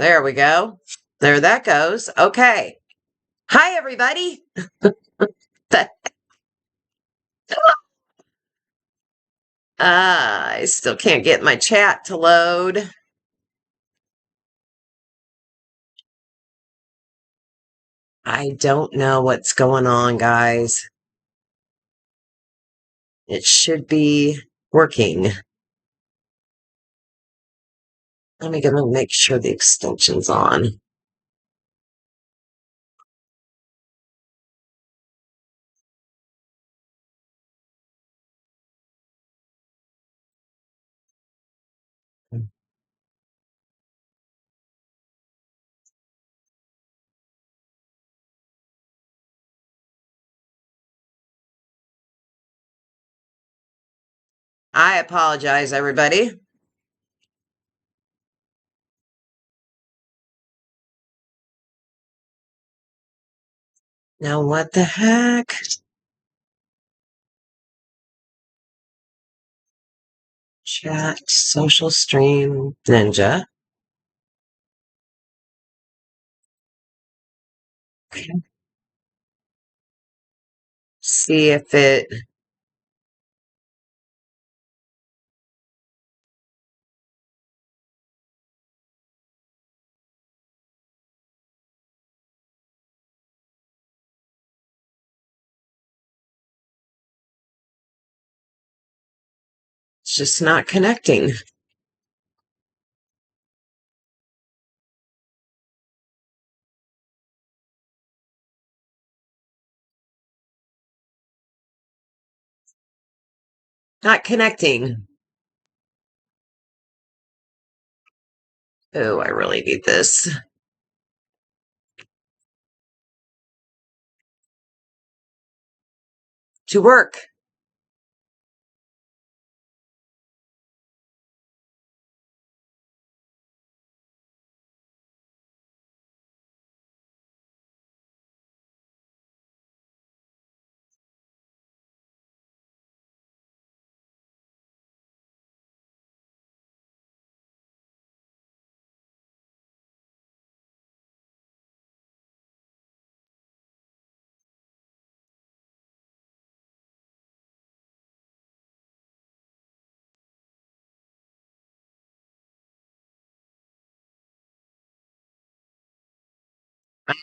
There we go. There that goes. Okay. Hi, everybody. I still can't get my chat to load. I don't know what's going on, guys. It should be working. Let me go make sure the extension's on. I apologize, everybody. Now, what the heck? Chat, social stream, Ninja. Okay. See if it's just not connecting. Not connecting. Oh, I really need this to work.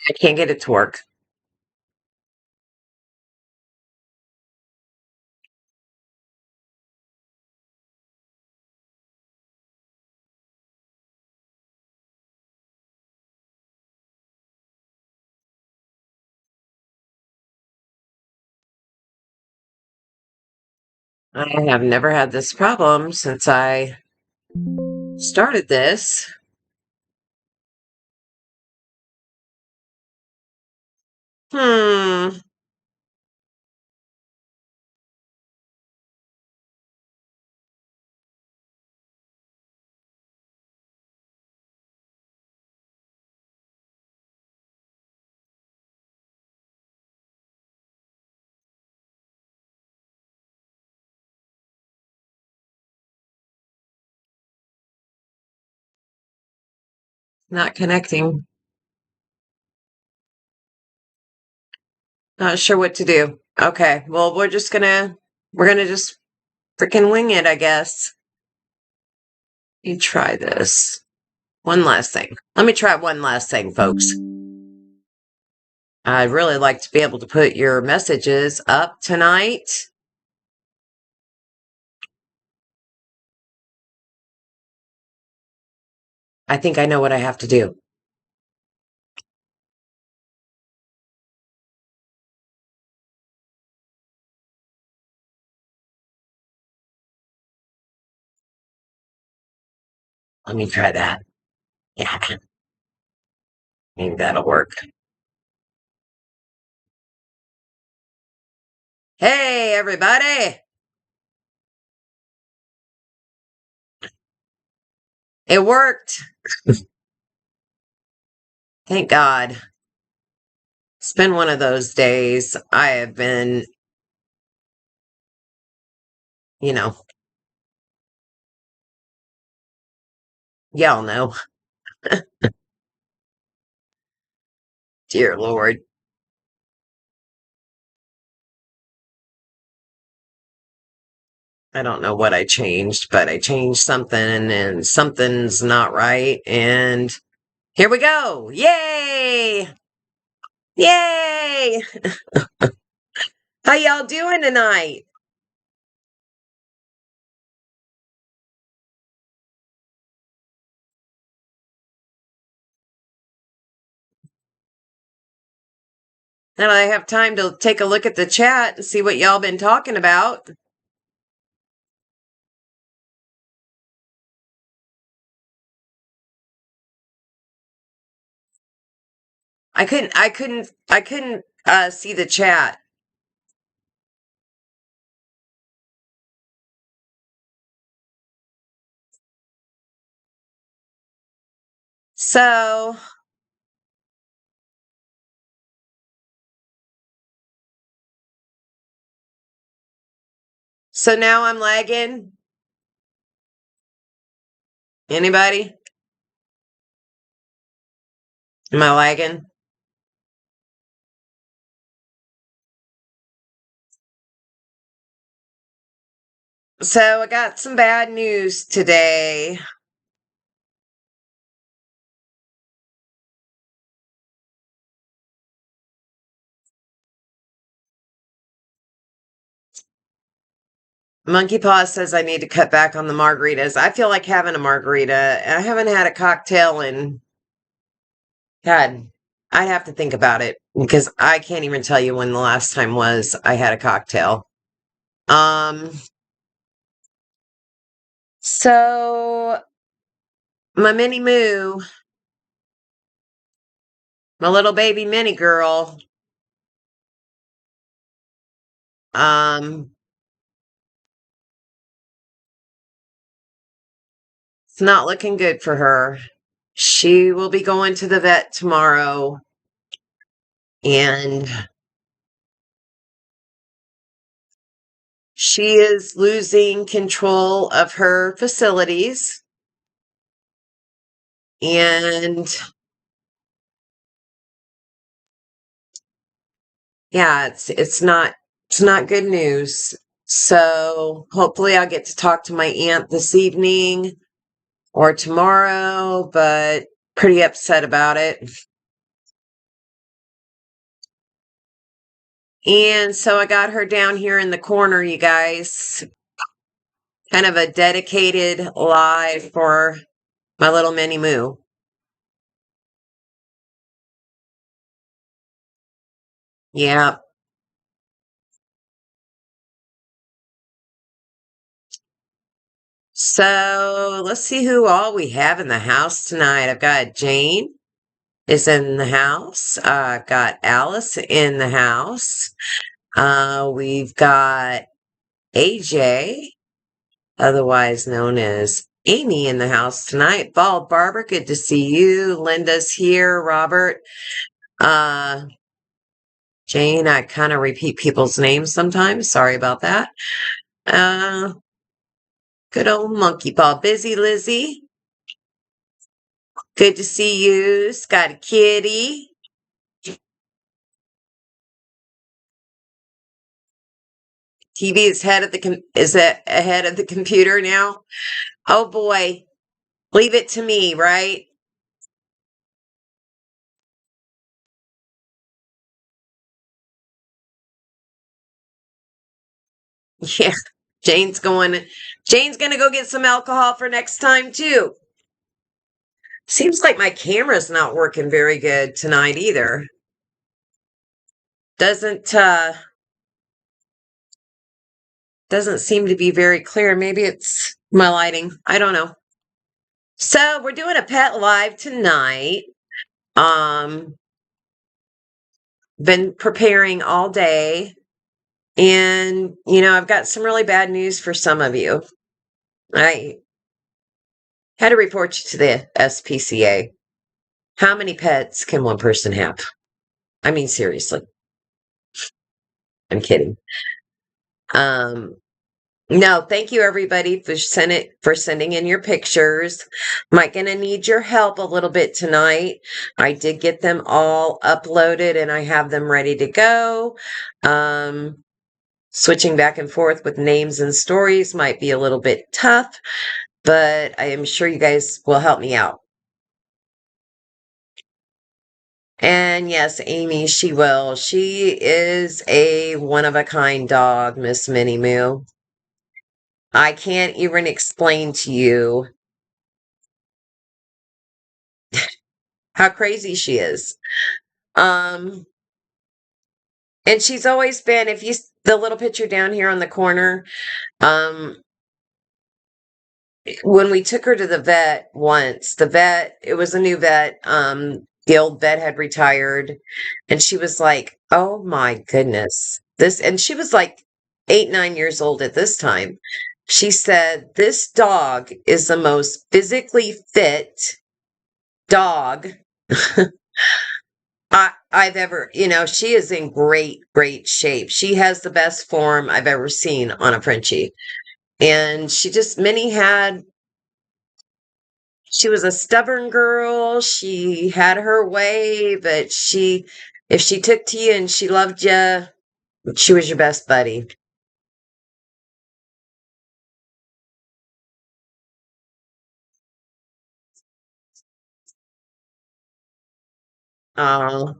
I can't get it to work. I have never had this problem since I started this. Hmm. Not connecting. Not sure what to do. Okay. Well, we're gonna just freaking wing it, I guess. Let me try this. One last thing. Let me try one last thing, folks. I'd really like to be able to put your messages up tonight. I think I know what I have to do. Let me try that. Yeah. Maybe that'll work. Hey, everybody. It worked. Thank God. It's been one of those days. I have been, you know, y'all know. Dear Lord. I don't know what I changed, but I changed something and something's not right. And here we go. Yay! Yay! How y'all doing tonight? Now I have time to take a look at the chat and see what y'all been talking about. I couldn't see the chat. So now I'm lagging. Anybody? Am I lagging? So I got some bad news today. Monkey Paw says I need to cut back on the margaritas. I feel like having a margarita. I haven't had a cocktail in, God, I'd have to think about it because I can't even tell you when the last time was I had a cocktail. So my mini moo, my little baby mini girl, um, it's not looking good for her. She will be going to the vet tomorrow, and she is losing control of her facilities. And yeah, it's not good news. So hopefully I'll get to talk to my aunt this evening or tomorrow, but pretty upset about it. And so I got her down here in the corner, you guys. Kind of a dedicated live for my little mini moo. Yeah. So let's see who all we have in the house tonight. I've got Jane is in the house. Got Alice in the house. We've got AJ, otherwise known as Amy, in the house tonight. Bald Barber, good to see you. Linda's here. Robert. Jane, I kind of repeat people's names sometimes. Sorry about that. Uh, Good old Monkey Paw. Busy Lizzie. Good to see you. Scotty Kitty. TV is ahead of the computer now. Oh boy, leave it to me, right? Yeah. Jane's going. Jane's gonna go get some alcohol for next time too. Seems like my camera's not working very good tonight either. Doesn't seem to be very clear. Maybe it's my lighting. I don't know. So we're doing a pet live tonight. Been preparing all day, and I've got some really bad news for some of you. I had to report you to the SPCA. How many pets can one person have? I mean, seriously. I'm kidding. Um, No, thank you everybody for sending in your pictures. I'm gonna need your help a little bit tonight. I did get them all uploaded and I have them ready to go. Switching back and forth with names and stories might be a little bit tough, but I am sure you guys will help me out. And yes, Amy, she will. She is a one-of-a-kind dog, Miss Minnie Moo. I can't even explain to you how crazy she is. Um, and she's always been, if you, the little picture down here on the corner, um, when we took her to the vet once, it was a new vet, the old vet had retired, and she was like, oh my goodness, and she was like 8, 9 years old at this time. She said, this dog is the most physically fit dog I've ever, she is in great, great shape. She has the best form I've ever seen on a Frenchie. And she was a stubborn girl. She had her way, but if she took to you and she loved you, she was your best buddy. Oh,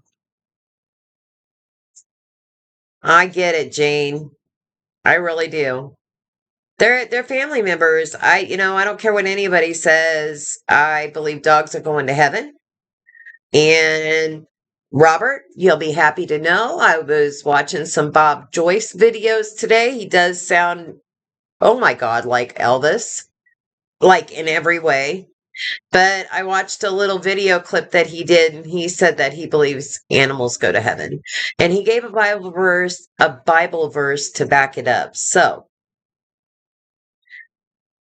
I get it, Jane. I really do. They're family members. I don't care what anybody says. I believe dogs are going to heaven. And Robert, you'll be happy to know I was watching some Bob Joyce videos today. He does sound, oh my God, like Elvis, like in every way. But I watched a little video clip that he did, and he said that he believes animals go to heaven. And he gave a Bible verse to back it up. So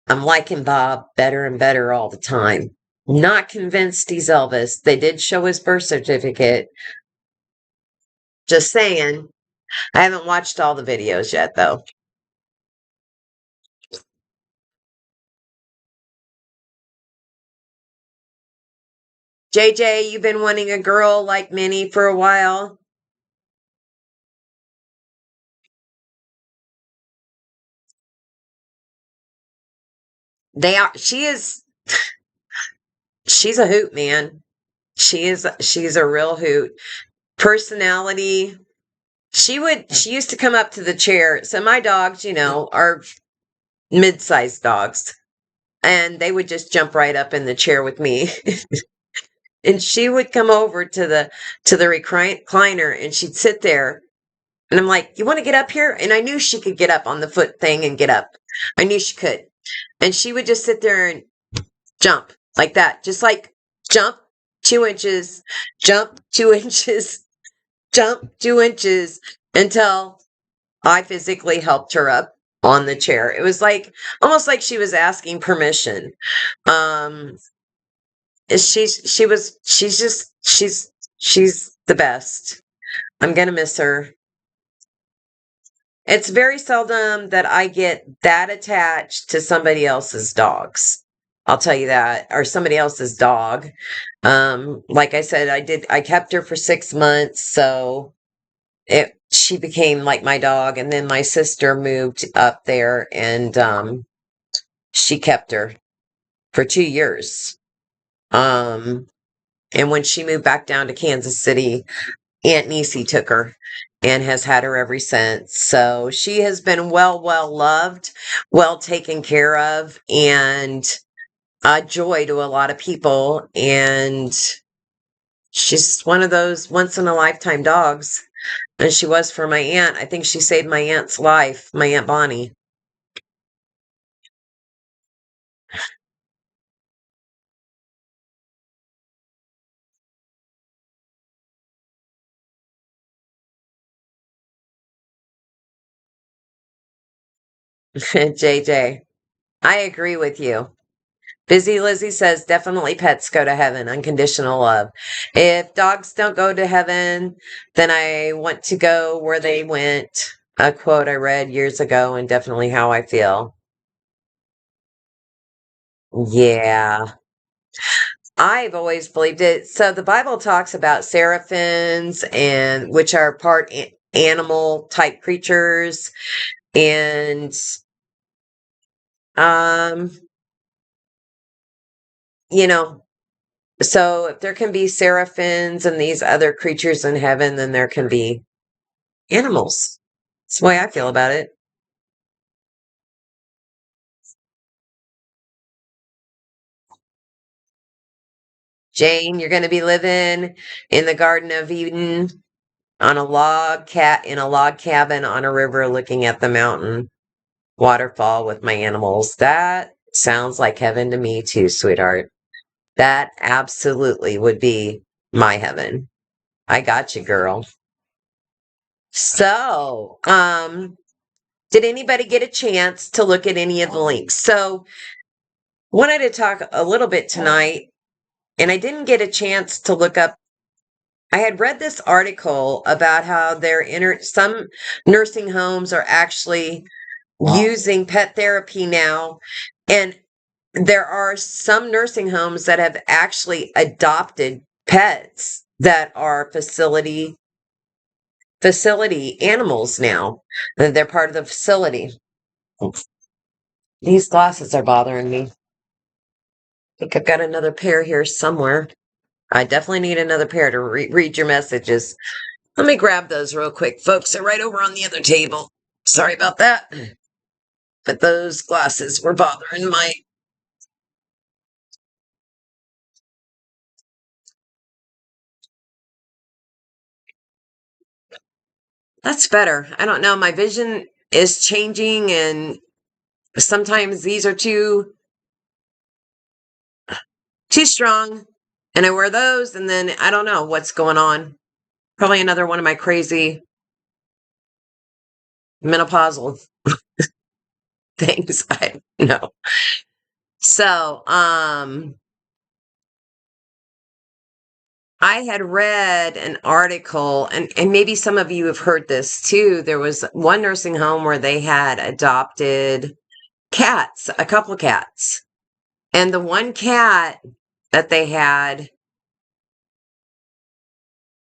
I'm liking Bob better and better all the time. Not convinced he's Elvis. They did show his birth certificate. Just saying. I haven't watched all the videos yet, though. JJ, you've been wanting a girl like Minnie for a while. They are. She's a hoot, man. She's a real hoot. Personality. She used to come up to the chair. So my dogs, are mid-sized dogs, and they would just jump right up in the chair with me. And she would come over to the recliner, and she'd sit there. And I'm like, you want to get up here? And I knew she could get up on the foot thing and get up. I knew she could. And she would just sit there and jump like that, just like jump 2 inches, jump 2 inches, jump 2 inches until I physically helped her up on the chair. It was like almost like she was asking permission. Um, she's the best. I'm gonna miss her. It's very seldom that I get that attached to somebody else's dogs. I'll tell you that, or somebody else's dog. Like I said, I kept her for 6 months, so she became like my dog, and then my sister moved up there and she kept her for 2 years. Um, and when she moved back down to Kansas City, Aunt Niecy took her and has had her ever since. So she has been well, well loved, well taken care of, and a joy to a lot of people. And she's one of those once in a lifetime dogs. And she was for my aunt. I think she saved my aunt's life, my Aunt Bonnie. JJ, I agree with you. Busy Lizzie says definitely pets go to heaven, unconditional love. If dogs don't go to heaven, then I want to go where they went. a quote I read years ago and definitely how I feel. Yeah. I've always believed it. So the Bible talks about seraphims and which are part animal type creatures and um you know, so if there can be seraphims and these other creatures in heaven, then there can be animals. That's the way I feel about it. Jane, you're going to be living in the Garden of Eden on a log cat in a log cabin on a river looking at the mountain waterfall with my animals. That sounds like heaven to me too, sweetheart. That absolutely would be my heaven. I got you, girl. So, did anybody get a chance to look at any of the links? So, wanted to talk a little bit tonight, and I didn't get a chance to look up. I had read this article about how some nursing homes are actually using pet therapy now, and there are some nursing homes that have actually adopted pets that are facility animals now. They're part of the facility. These glasses are bothering me. I think I've got another pair here somewhere. I definitely need another pair to read your messages. Let me grab those real quick, folks. They're right over on the other table. Sorry about that. But those glasses were bothering my. That's better. I don't know. My vision is changing, and sometimes these are too strong. And I wear those, and then I don't know what's going on. Probably another one of my crazy menopausal things. I know. So, I had read an article, and maybe some of you have heard this too. There was one nursing home where they had adopted cats, a couple of cats. And the one cat that they had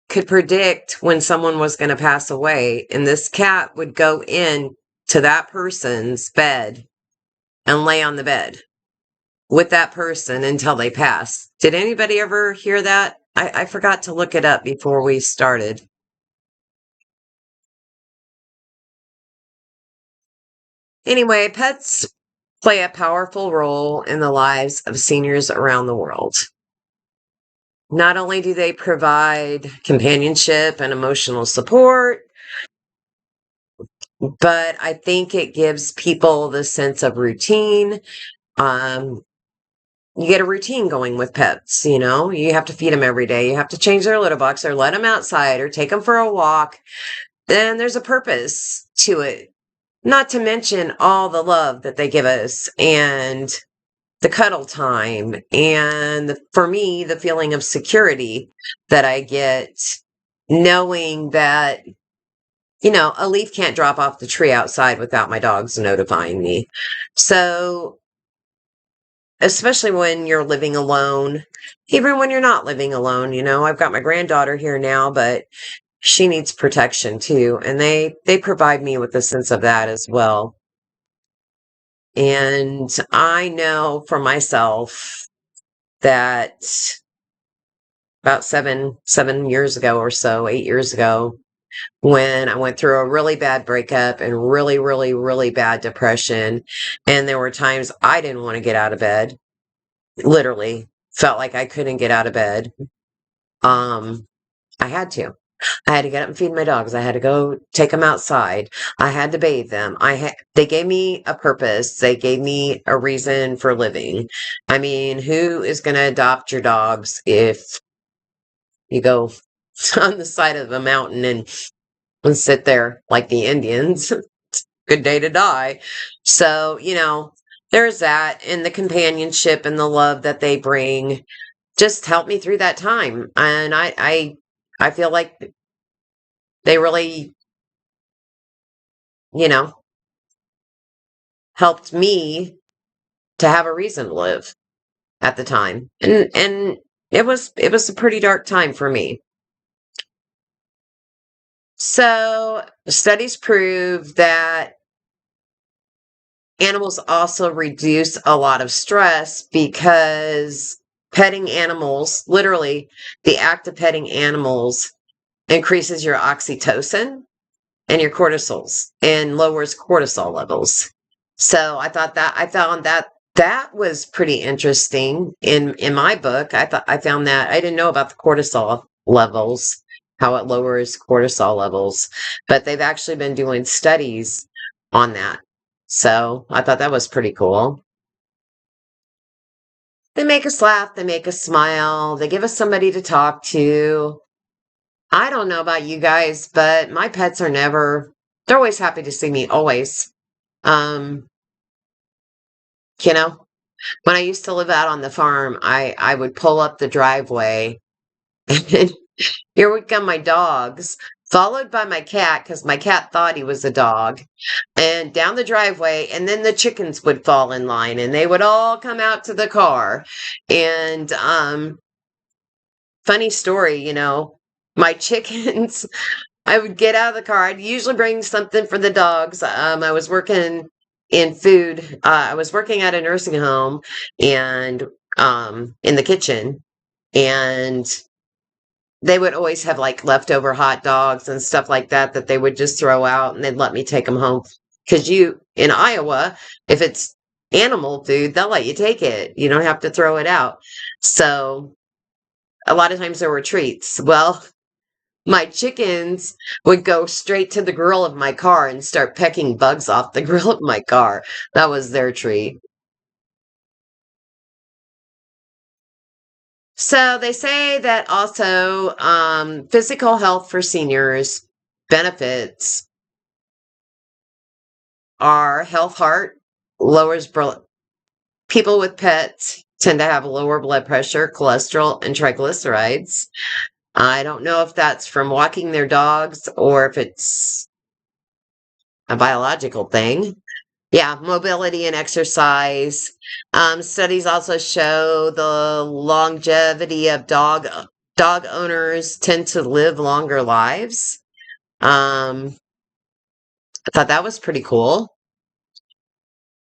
could predict when someone was going to pass away. And this cat would go in to that person's bed and lay on the bed with that person until they pass. Did anybody ever hear that? I forgot to look it up before we started. Anyway, pets play a powerful role in the lives of seniors around the world. Not only do they provide companionship and emotional support, but I think it gives people the sense of routine. Um, you get a routine going with pets, you have to feed them every day. You have to change their litter box or let them outside or take them for a walk. Then there's a purpose to it. Not to mention all the love that they give us and the cuddle time and for me, the feeling of security that I get knowing that, a leaf can't drop off the tree outside without my dogs notifying me. So, especially when you're living alone, even when you're not living alone, I've got my granddaughter here now, but she needs protection too. And they provide me with a sense of that as well. And I know for myself that about seven years ago or so, 8 years ago, when I went through a really bad breakup and really, really, really bad depression. And there were times I didn't want to get out of bed. Literally felt like I couldn't get out of bed. Um, I had to. I had to get up and feed my dogs. I had to go take them outside. I had to bathe them. They gave me a purpose. They gave me a reason for living. I mean, who is going to adopt your dogs if you go on the side of a mountain and sit there like the Indians? Good day to die. So, there's that, and the companionship and the love that they bring just helped me through that time. And I feel like they really helped me to have a reason to live at the time. And it was a pretty dark time for me. So studies prove that animals also reduce a lot of stress because petting animals, literally the act of petting animals, increases your oxytocin and your cortisols and lowers cortisol levels. So I found that was pretty interesting in my book. I found that I didn't know about the cortisol levels, how it lowers cortisol levels, but they've actually been doing studies on that. So I thought that was pretty cool. They make us laugh, they make us smile, they give us somebody to talk to. I don't know about you guys, but my pets they're always happy to see me, always. Um, you know, when I used to live out on the farm, I would pull up the driveway and here would come my dogs, followed by my cat, because my cat thought he was a dog, and down the driveway, and then the chickens would fall in line and they would all come out to the car. And funny story, my chickens, I would get out of the car. I'd usually bring something for the dogs. I was working in food. I was working at a nursing home and in the kitchen, and they would always have like leftover hot dogs and stuff like that that they would just throw out, and they'd let me take them home. Because in Iowa, if it's animal food, they'll let you take it. You don't have to throw it out. So a lot of times there were treats. Well, my chickens would go straight to the grill of my car and start pecking bugs off the grill of my car. That was their treat. So they say that also physical health for seniors benefits are health heart, lowers people with pets tend to have lower blood pressure, cholesterol, and triglycerides. I don't know if that's from walking their dogs or if it's a biological thing. Yeah, mobility and exercise. Studies also show the longevity of dog owners tend to live longer lives. I thought that was pretty cool.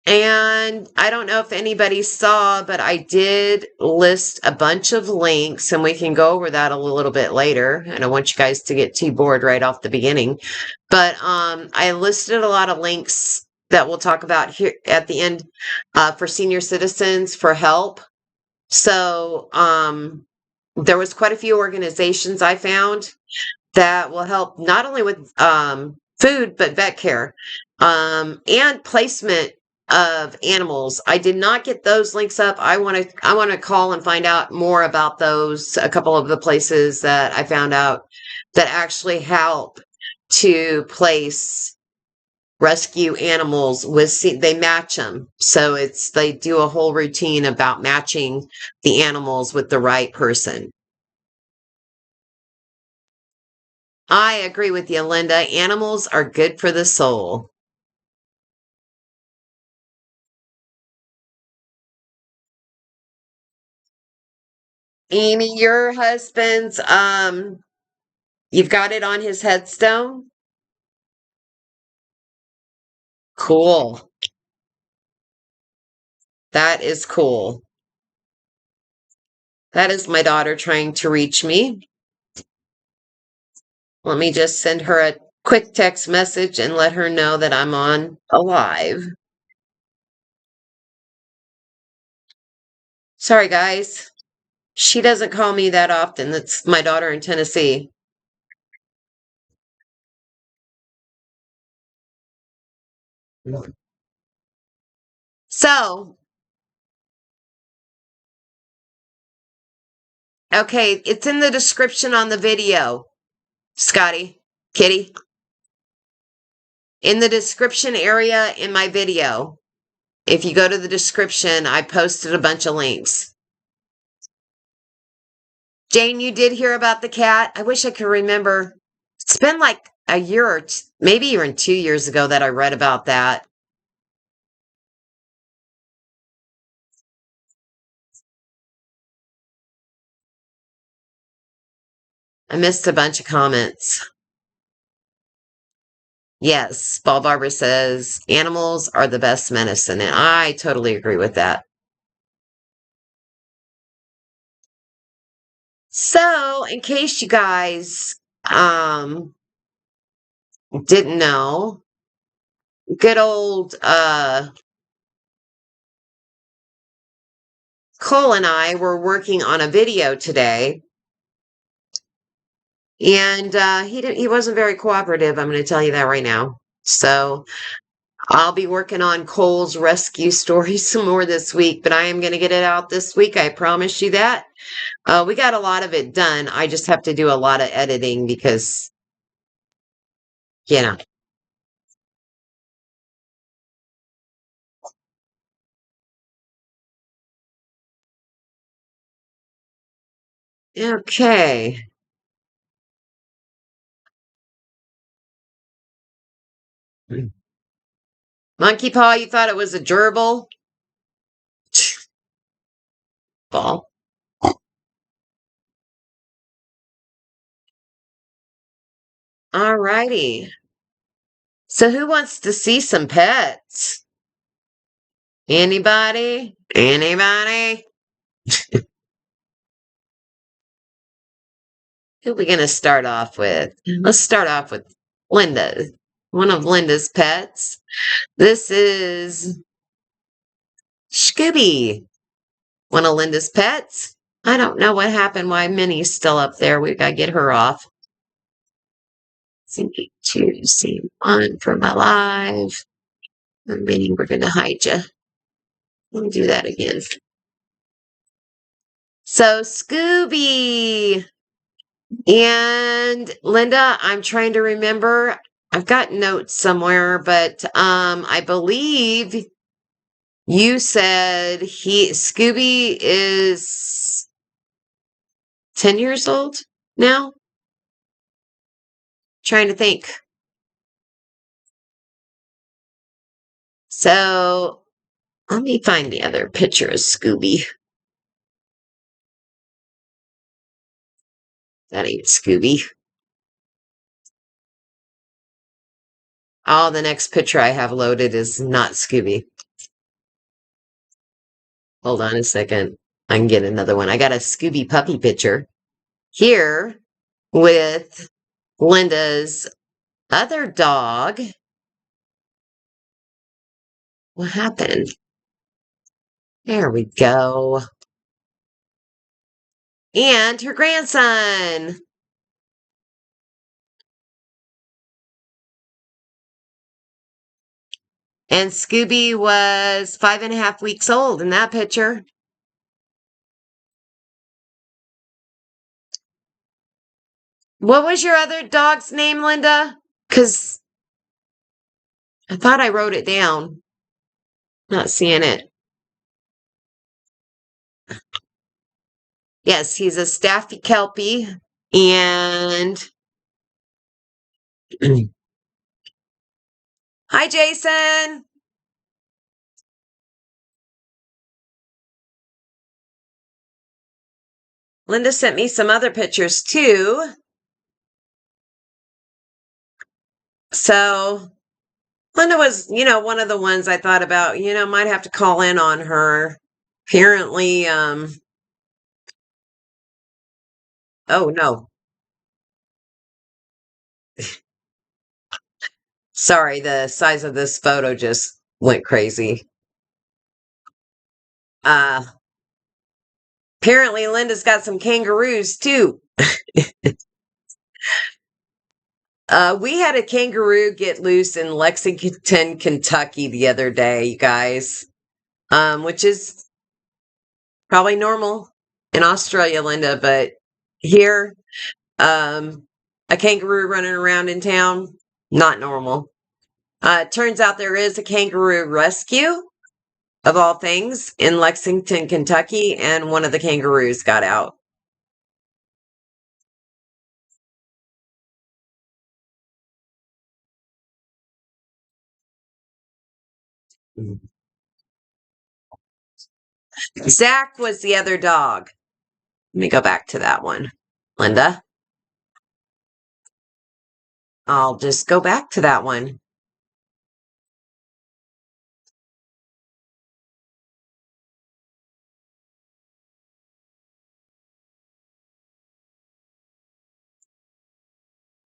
And I don't know if anybody saw, but I did list a bunch of links, and we can go over that a little bit later. I don't want you guys to get too bored right off the beginning. But I listed a lot of links that we'll talk about here at the end for senior citizens for help. So there was quite a few organizations I found that will help not only with food, but vet care and placement of animals. I did not get those links up. I want to call and find out more about those. A couple of the places that I found out that actually help to place rescue animals with they match them. So they do a whole routine about matching the animals with the right person. I agree with you, Linda. Animals are good for the soul. Amy, your husband's you've got it on his headstone? Cool. That is cool. That is my daughter trying to reach me. Let me just send her a quick text message and let her know that I'm on alive. Sorry, guys. She doesn't call me that often. That's my daughter in Tennessee. So, okay, it's in the description on the video, Scotty, Kitty. In the description area in my video, if you go to the description, I posted a bunch of links. Jane, you did hear about the cat? I wish I could remember. It's been like a year or maybe even 2 years ago that I read about that. I missed a bunch of comments. Yes, Ball Barber says animals are the best medicine, and I totally agree with that. So, in case you guys didn't know, good old Cole and I were working on a video today, and he wasn't very cooperative. I'm going to tell you that right now. So I'll be working on Cole's rescue story some more this week, but I am going to get it out this week. I promise you that. We got a lot of it done. I just have to do a lot of editing because, you know. Okay. Monkey paw, you thought it was a gerbil? Ball. All righty. So who wants to see some pets? Anybody? Anybody? Who are we going to start off with? Let's start off with Linda, one of Linda's pets. This is Scooby, one of Linda's pets. I don't know what happened, why Minnie's still up there. We've got to get her off. Scene 2, scene 1 for my live. Minnie, we're going to hide you. Let me do that again. So, Scooby. And Linda, I'm trying to remember. I've got notes somewhere, but I believe you said Scooby is 10 years old now. Trying to think. So let me find the other picture of Scooby. That ain't Scooby. Oh, the next picture I have loaded is not Scooby. Hold on a second. I can get another one. I got a Scooby puppy picture here with Linda's other dog. What happened? There we go. And her grandson. And Scooby was 5.5 weeks old in that picture. What was your other dog's name, Linda? Because I thought I wrote it down. Not seeing it. Yes, he's a Staffy Kelpie. And hi, Jason. Linda sent me some other pictures too. So Linda was, one of the ones I thought about, might have to call in on her. Apparently, oh no. Sorry, the size of this photo just went crazy. Apparently Linda's got some kangaroos too. We had a kangaroo get loose in Lexington, Kentucky the other day, you guys, which is probably normal in Australia, Linda, but here, a kangaroo running around in town, not normal. Turns out there is a kangaroo rescue, of all things, in Lexington, Kentucky, and one of the kangaroos got out. Zach was the other dog. Let me go back to that one. Linda? I'll just go back to that one.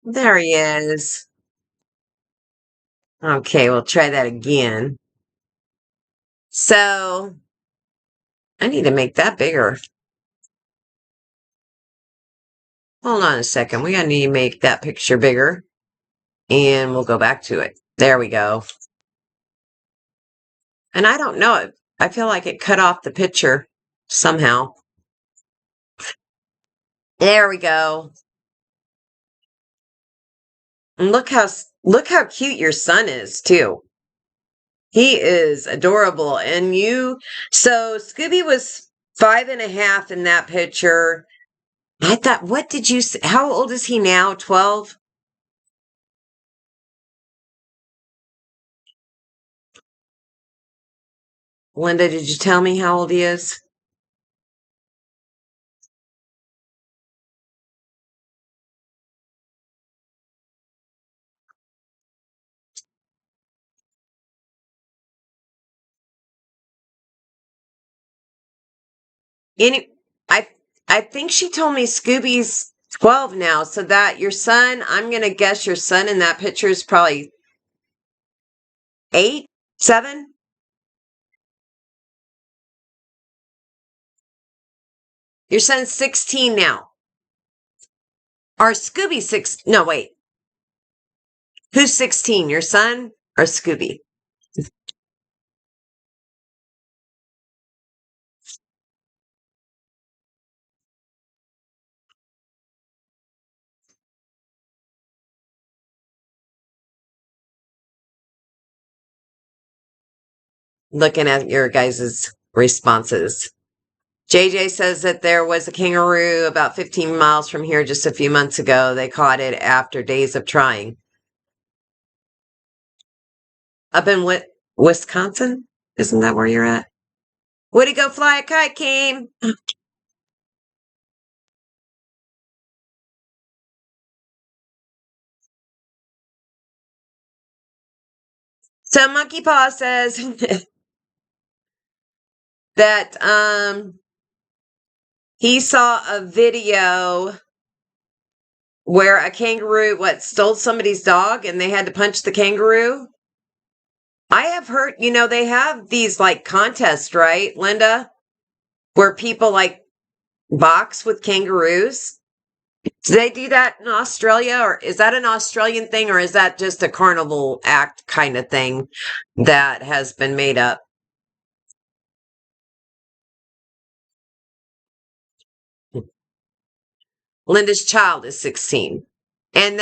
There he is. Okay, we'll try that again. So, I need to make that bigger. Hold on a second. We gotta need to make that picture bigger. And we'll go back to it. There we go. And I don't know. I feel like it cut off the picture somehow. There we go. And look how cute your son is too. He is adorable. And so Scooby was 5.5 in that picture. I thought, what did you say? How old is he now? 12? Linda, did you tell me how old he is? Any, I I think she told me Scooby's 12 now, so that your son, I'm gonna guess your son in that picture is probably 8, 7. Your son's 16 now. Or Scooby 6? No, wait. Who's 16? Your son or Scooby? Looking at your guys' responses. JJ says that there was a kangaroo about 15 miles from here just a few months ago. They caught it after days of trying. Up in Wisconsin? Isn't that where you're at? Would he go fly a kite, Came? So Monkey Paw says that he saw a video where a kangaroo stole somebody's dog and they had to punch the kangaroo. I have heard, they have these like contests, right, Linda, where people like box with kangaroos. Do they do that in Australia, or is that an Australian thing, or is that just a carnival act kind of thing that has been made up? Linda's child is 16. And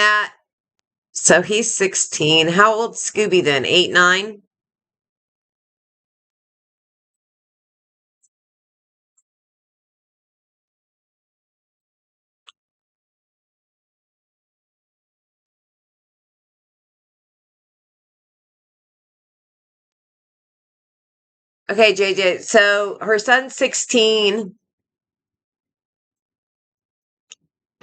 so he's 16. How old's Scooby then? 8, 9? Okay, JJ. So her son's 16.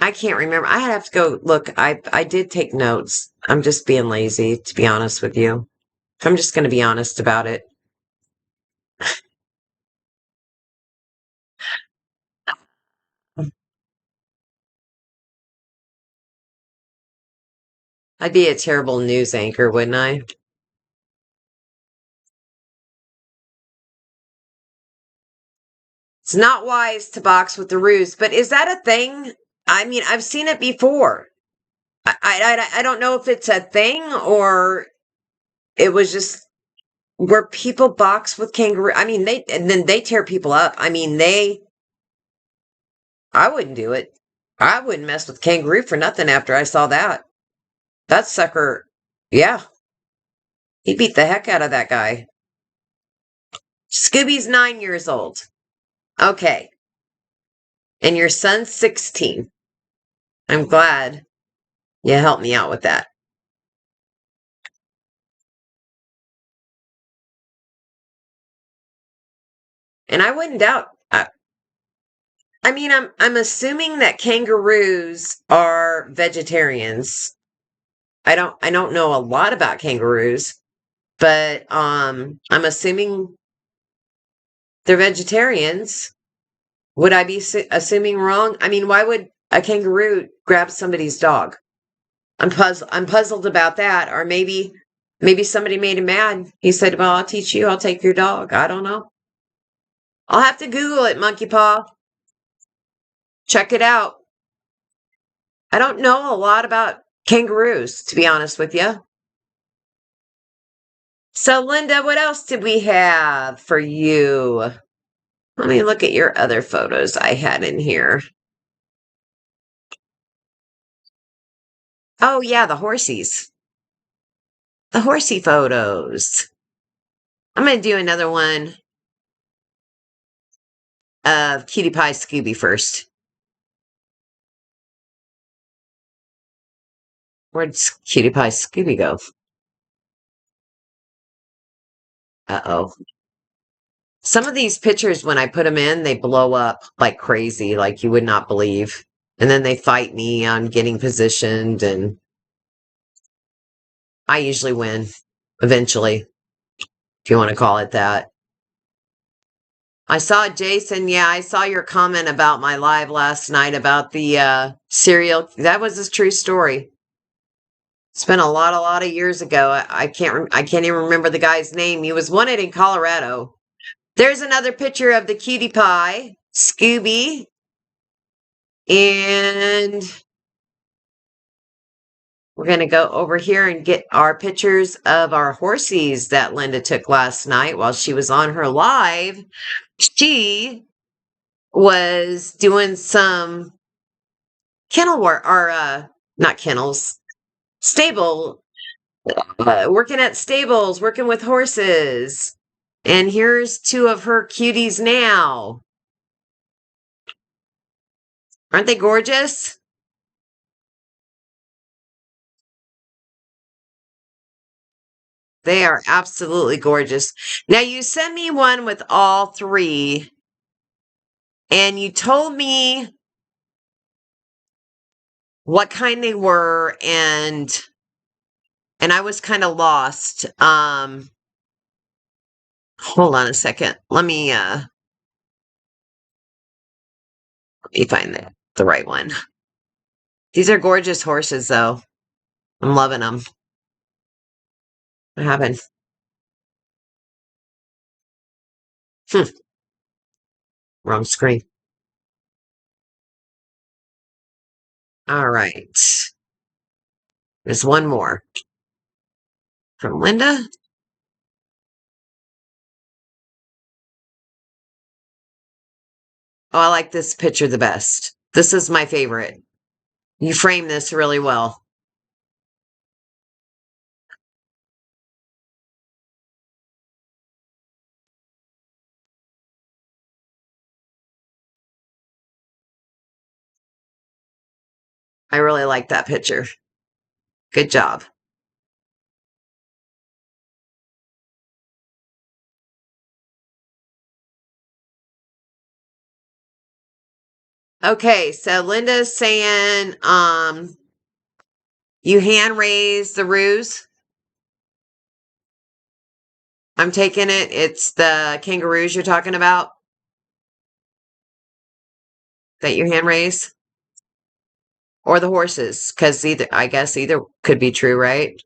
I can't remember. I have to go look. I did take notes. I'm just being lazy, to be honest with you. I'm just going to be honest about it. I'd be a terrible news anchor, wouldn't I? It's not wise to box with the ruse, but is that a thing? I mean, I've seen it before. I don't know if it's a thing or it was just where people box with kangaroo. I mean, and then they tear people up. I mean, I wouldn't do it. I wouldn't mess with kangaroo for nothing after I saw that. That sucker, yeah, he beat the heck out of that guy. Scooby's 9 years old. Okay. And your son's 16. I'm glad you helped me out with that. And I wouldn't doubt. I mean, I'm assuming that kangaroos are vegetarians. I don't know a lot about kangaroos, but I'm assuming they're vegetarians. Would I be assuming wrong? I mean, why would a kangaroo grab somebody's dog? I'm puzzled about that. Or maybe somebody made him mad. He said, "Well, I'll teach you. I'll take your dog." I don't know. I'll have to Google it, Monkey Paw. Check it out. I don't know a lot about kangaroos, to be honest with you. So, Linda, what else did we have for you? Let me look at your other photos I had in here. Oh, yeah, the horsies. The horsey photos. I'm going to do another one of Cutie Pie Scooby first. Where'd Cutie Pie Scooby go? Uh-oh. Some of these pictures, when I put them in, they blow up like crazy, like you would not believe. And then they fight me on getting positioned, and I usually win eventually, if you want to call it that. I saw Jason. Yeah, I saw your comment about my live last night about the cereal. That was a true story. It's been a lot of years ago. I can't even remember the guy's name. He was wanted in Colorado. There's another picture of the cutie pie, Scooby, and we're going to go over here and get our pictures of our horsies that Linda took last night while she was on her live. She was doing some kennel work, or not kennels, stable, working at stables, working with horses. And here's two of her cuties now. Aren't they gorgeous? They are absolutely gorgeous. Now, you sent me one with all three, and you told me what kind they were, and I was kind of lost. Hold on a second. Let me find the right one. These are gorgeous horses, though. I'm loving them. What happened? Hmm, wrong screen. All right. There's one more from Linda. Oh, I like this picture the best. This is my favorite. You frame this really well. I really like that picture. Good job. Okay, so Linda's saying you hand raise the ruse. I'm taking it. It's the kangaroos you're talking about that you hand raise, or the horses, because either, I guess either could be true, right?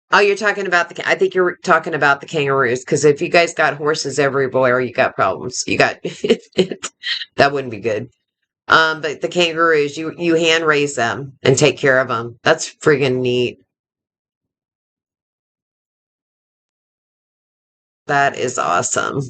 Oh, you're talking about I think you're talking about the kangaroos, because if you guys got horses everywhere, you got problems. You got that wouldn't be good. But the kangaroos, you hand raise them and take care of them. That's friggin' neat. That is awesome.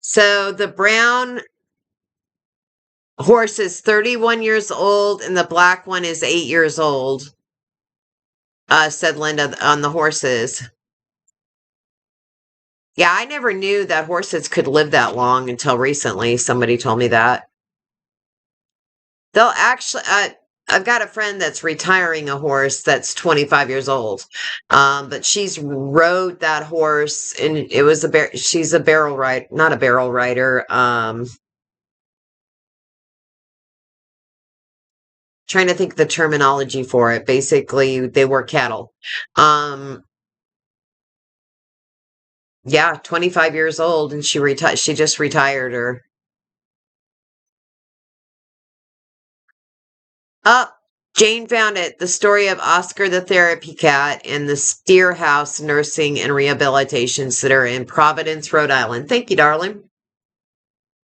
So the brown horse is 31 years old and the black one is 8 years old, said Linda on the horses. Yeah, I never knew that horses could live that long until recently. Somebody told me that. They'll actually, I've got a friend that's retiring a horse that's 25 years old. But she's rode that horse and it was she's a barrel rider, not a barrel rider. Trying to think the terminology for it. Basically, they were cattle. Um, yeah, 25 years old and she just retired her. Up. Jane found it. The story of Oscar the therapy cat and the Steer House Nursing and Rehabilitation Center in Providence, Rhode Island. Thank you, darling.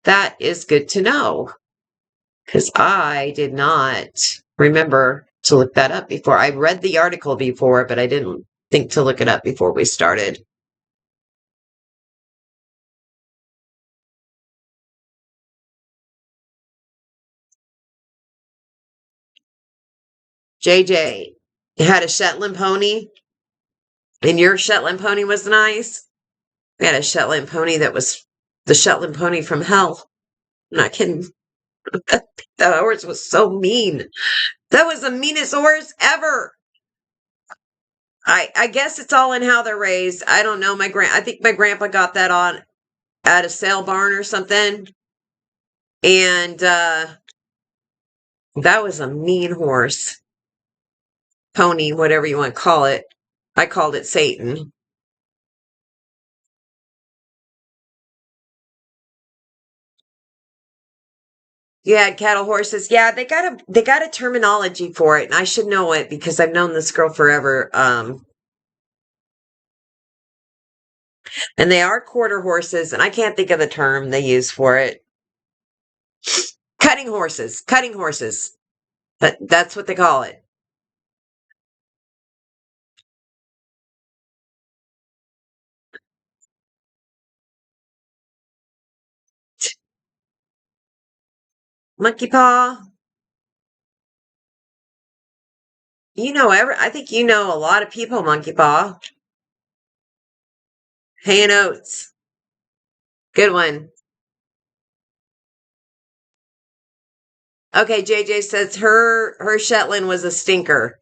That is good to know because I did not remember to look that up before. I read the article before, but I didn't think to look it up before we started. JJ had a Shetland pony, and your Shetland pony was nice. We had a Shetland pony that was the Shetland pony from hell. I'm not kidding. That horse was so mean. That was the meanest horse ever. I guess it's all in how they're raised. I don't know. I think my grandpa got that on at a sale barn or something. And that was a mean horse. Pony, whatever you want to call it. I called it Satan. Yeah, cattle horses. Yeah, they got a terminology for it, and I should know it because I've known this girl forever. And they are quarter horses, and I can't think of the term they use for it. Cutting horses. Cutting horses. That's what they call it. Monkey paw. I think you know a lot of people, monkey paw. Hay and oats. Good one. Okay, JJ says her Shetland was a stinker.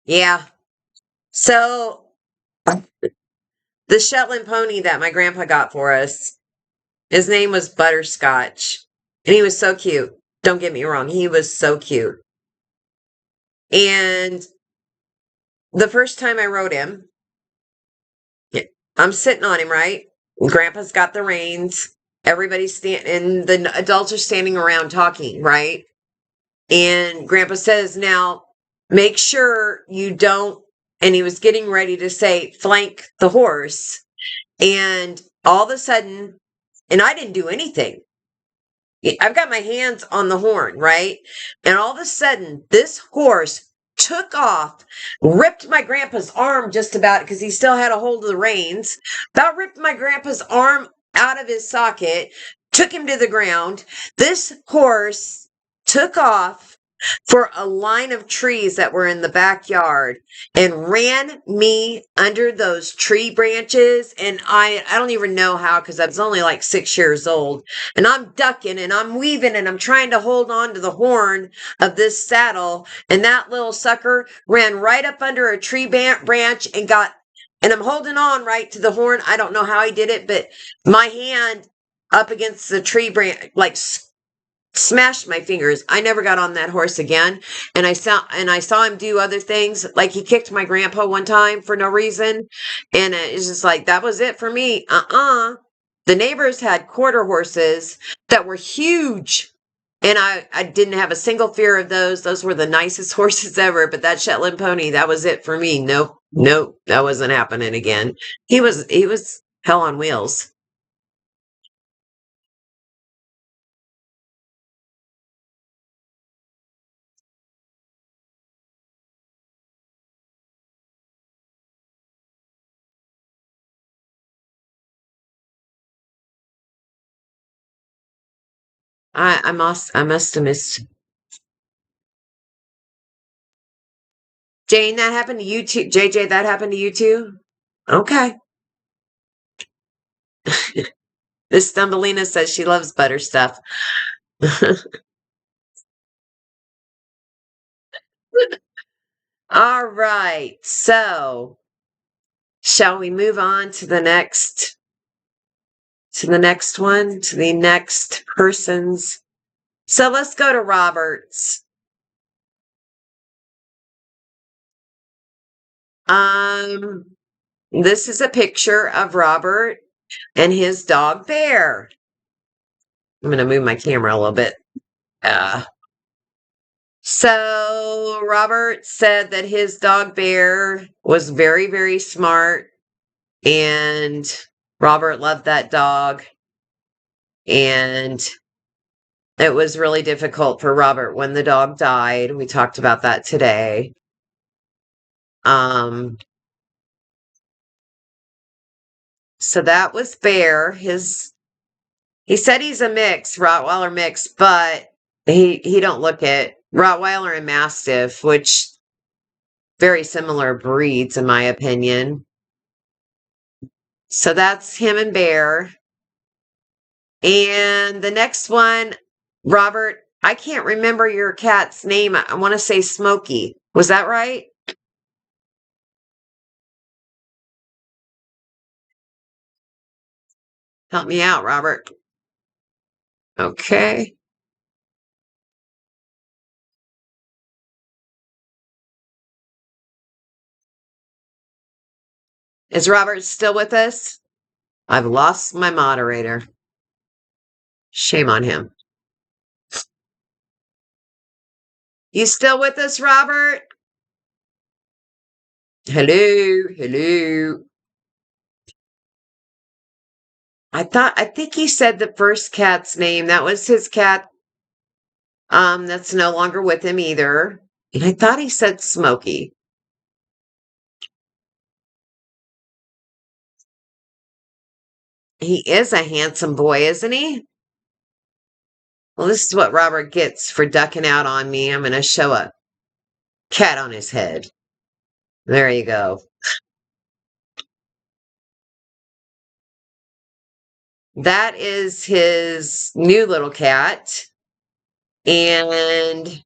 Yeah. So the Shetland pony that my grandpa got for us, his name was Butterscotch. And he was so cute. Don't get me wrong, he was so cute. And the first time I rode him, I'm sitting on him, right? Grandpa's got the reins. Everybody's and the adults are standing around talking, right? And Grandpa says, now make sure you don't, and he was getting ready to say, flank the horse. And all of a sudden, and I didn't do anything. I've got my hands on the horn, right? And all of a sudden, this horse took off, ripped my grandpa's arm just about because he still had a hold of the reins, about ripped my grandpa's arm out of his socket, took him to the ground. This horse took off for a line of trees that were in the backyard and ran me under those tree branches. And I don't even know how because I was only like 6 years old. And I'm ducking and I'm weaving and I'm trying to hold on to the horn of this saddle. And that little sucker ran right up under a tree branch and and I'm holding on right to the horn. I don't know how he did it, but my hand up against the tree branch, like smashed my fingers. I never got on that horse again. And I saw him do other things. Like he kicked my grandpa one time for no reason. And it's just like, that was it for me. The neighbors had quarter horses that were huge. And I didn't have a single fear of those. Those were the nicest horses ever. But that Shetland pony, that was it for me. Nope, that wasn't happening again. He was hell on wheels. I must have missed. Jane, that happened to you too. JJ, that happened to you too? Okay. Miss Thumbelina says she loves butter stuff. All right. So, shall we move on to the next one, to the next person's? So let's go to Robert's. This is a picture of Robert and his dog Bear. I'm going to move my camera a little bit. So Robert said that his dog Bear was very, very smart, and Robert loved that dog. And it was really difficult for Robert when the dog died. We talked about that today. So that was Bear. He said he's a mix, Rottweiler mix, but he don't look it. Rottweiler and Mastiff, which very similar breeds in my opinion. So that's him and Bear. And the next one, Robert, I can't remember your cat's name. I want to say Smokey. Was that right? Help me out, Robert. Okay. Is Robert still with us? I've lost my moderator. Shame on him. You still with us, Robert? Hello, hello. I think he said the first cat's name. That was his cat. That's no longer with him either. And I thought he said Smokey. He is a handsome boy, isn't he? Well, this is what Robert gets for ducking out on me. I'm going to show a cat on his head. There you go. That is his new little cat. And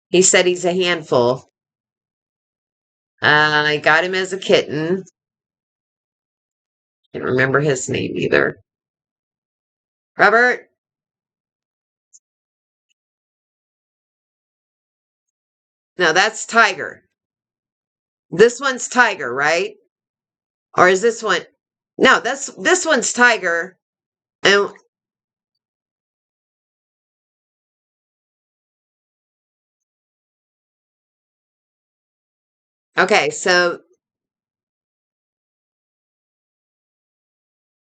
he said he's a handful. I got him as a kitten. Can't remember his name either. Robert? No, that's Tiger. This one's Tiger, right? Or is this one? No, this one's Tiger. And okay, so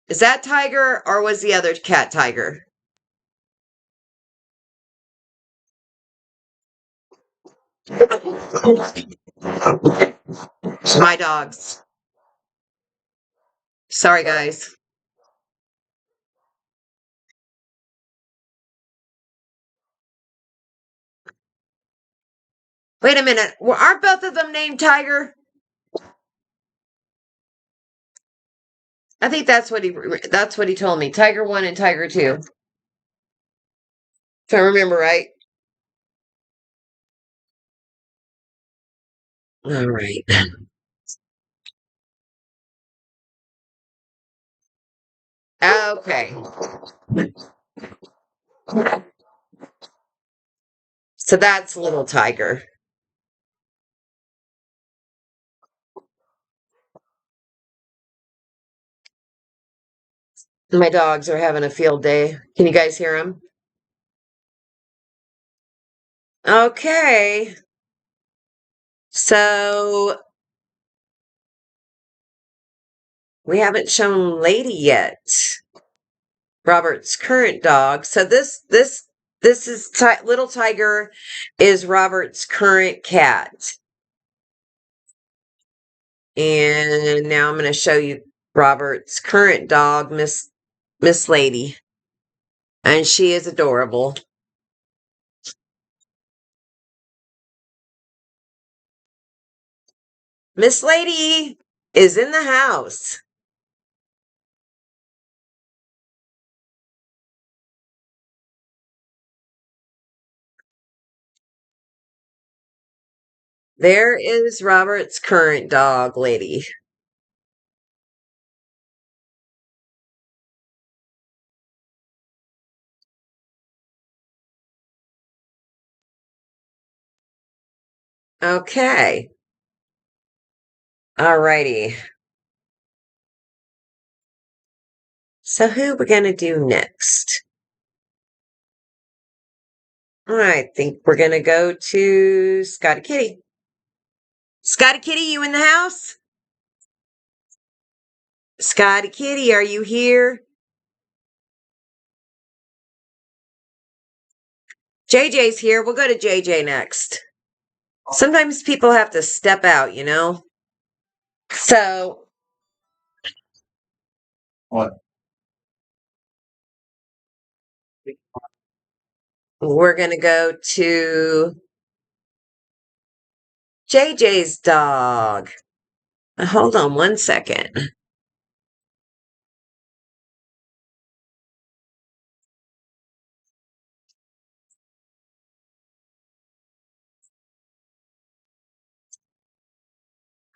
is that Tiger or was the other cat Tiger? My dogs. Sorry, guys. Wait a minute. Aren't both of them named Tiger? I think that's what he told me. Tiger 1 and Tiger 2. If I remember right. All right. Okay. So that's little Tiger. My dogs are having a field day. Can you guys hear them? Okay. So we haven't shown Lady yet. Robert's current dog. So this is little Tiger is Robert's current cat. And now I'm going to show you Robert's current dog, Miss Lady. And she is adorable. Miss Lady is in the house. There is Robert's current dog, Lady. Okay. Alrighty. So who we're gonna do next? I think we're gonna go to Scotty Kitty. Scotty Kitty, you in the house? Scotty Kitty, are you here? JJ's here. We'll go to JJ next. Sometimes people have to step out, you know? So What? we're going to go to JJ's dog. Hold on one second.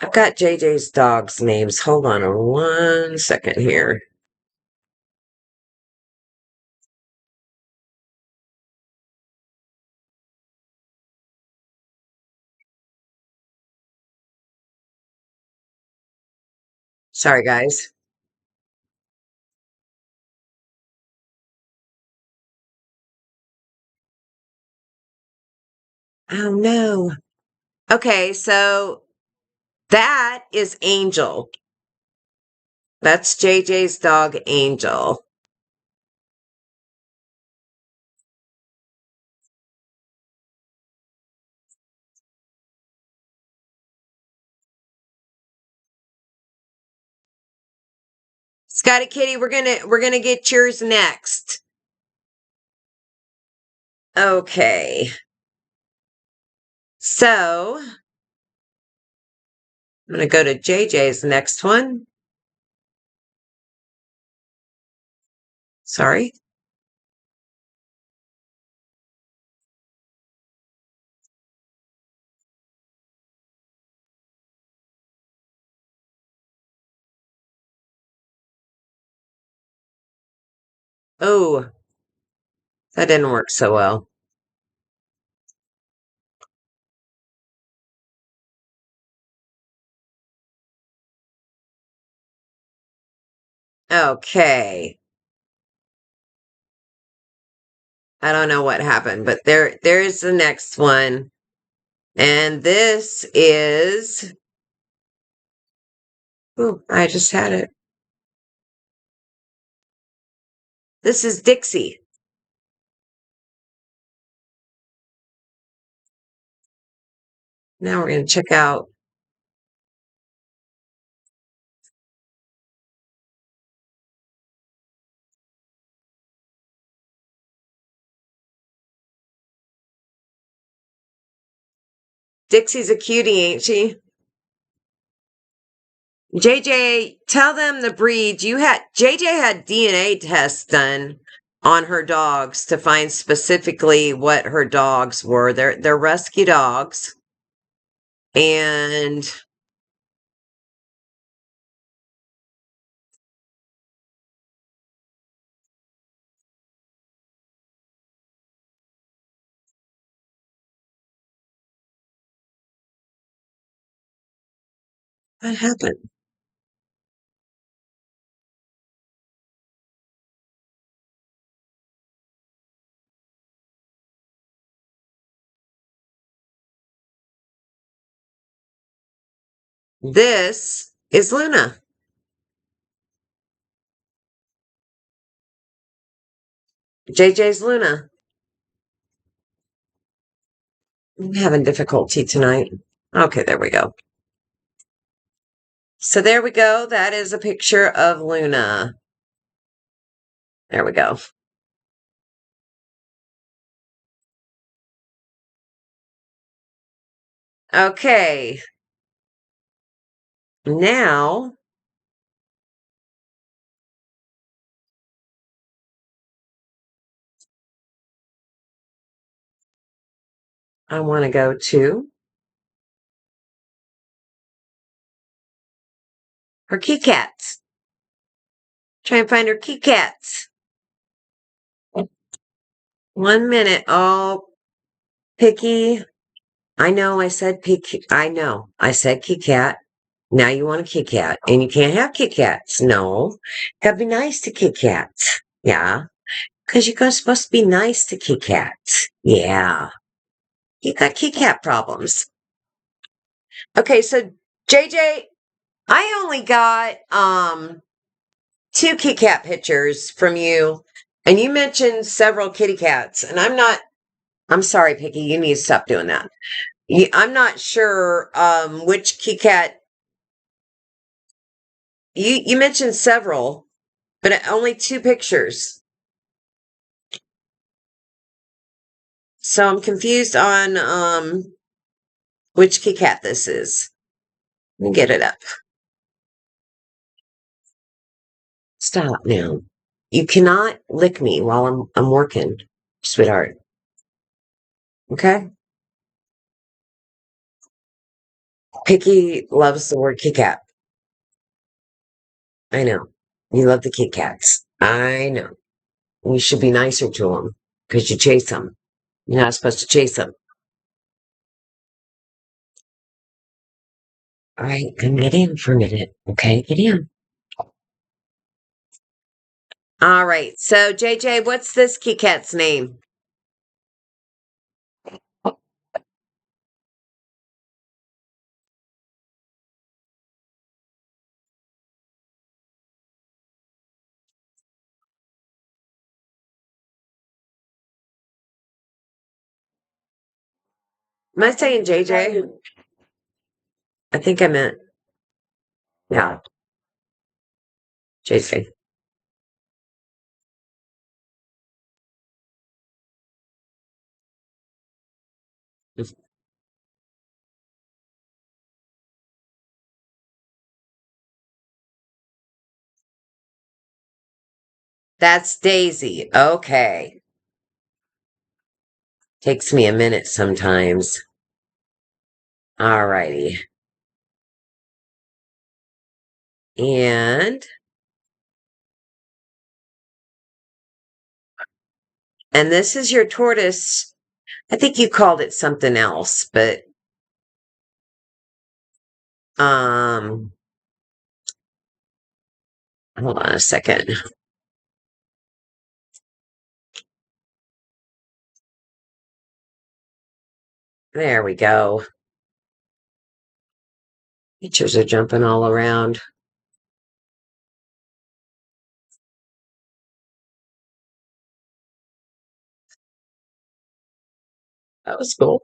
I've got JJ's dog's names. Hold on one second here. Sorry, guys. Oh, no. Okay, so that is Angel. That's JJ's dog, Angel. Scotty Kitty, we're gonna get yours next. Okay. So I'm gonna go to JJ's next one. Sorry. Oh, that didn't work so well. Okay. I don't know what happened, but there's the next one. And this is, oh, I just had it. This is Dixie. Now we're going to check out. Dixie's a cutie, ain't she? JJ, tell them the breed. JJ had DNA tests done on her dogs to find specifically what her dogs were. They're rescue dogs. And what happened? This is Luna. JJ's Luna. I'm having difficulty tonight. Okay, there we go. So there we go. That is a picture of Luna. There we go. Okay. Now, I want to go to her key cats. Try and find her key cats. 1 minute. Oh, Picky. I know I said Picky. I know I said key cat. Now you want a Kit Kat, and you can't have Kit Kats. No, gotta be nice to Kit Kats. Yeah, because you're supposed to be nice to Kit Kats. Yeah, you got Kit Kat problems. Okay, so JJ, I only got 2 Kit Kat pictures from you, and you mentioned several kitty cats, and I'm sorry, Picky, you need to stop doing that. I'm not sure which Kit Kat. You mentioned several, but only 2 pictures. So I'm confused on which Kit Kat this is. Let me get it up. Stop now. You cannot lick me while I'm working, sweetheart. Okay? Picky loves the word Kit Kat. I know. You love the Kit Kats. I know. You should be nicer to them because you chase them. You're not supposed to chase them. All right, come get in for a minute. Okay, get in. All right, so JJ, what's this Kit Kat's name? Am I saying JJ? I think I meant, yeah, JJ. That's Daisy. Okay. Takes me a minute sometimes. All righty. And this is your tortoise. I think you called it something else, but um hold on a second. There we go. Pictures are jumping all around. That was cool.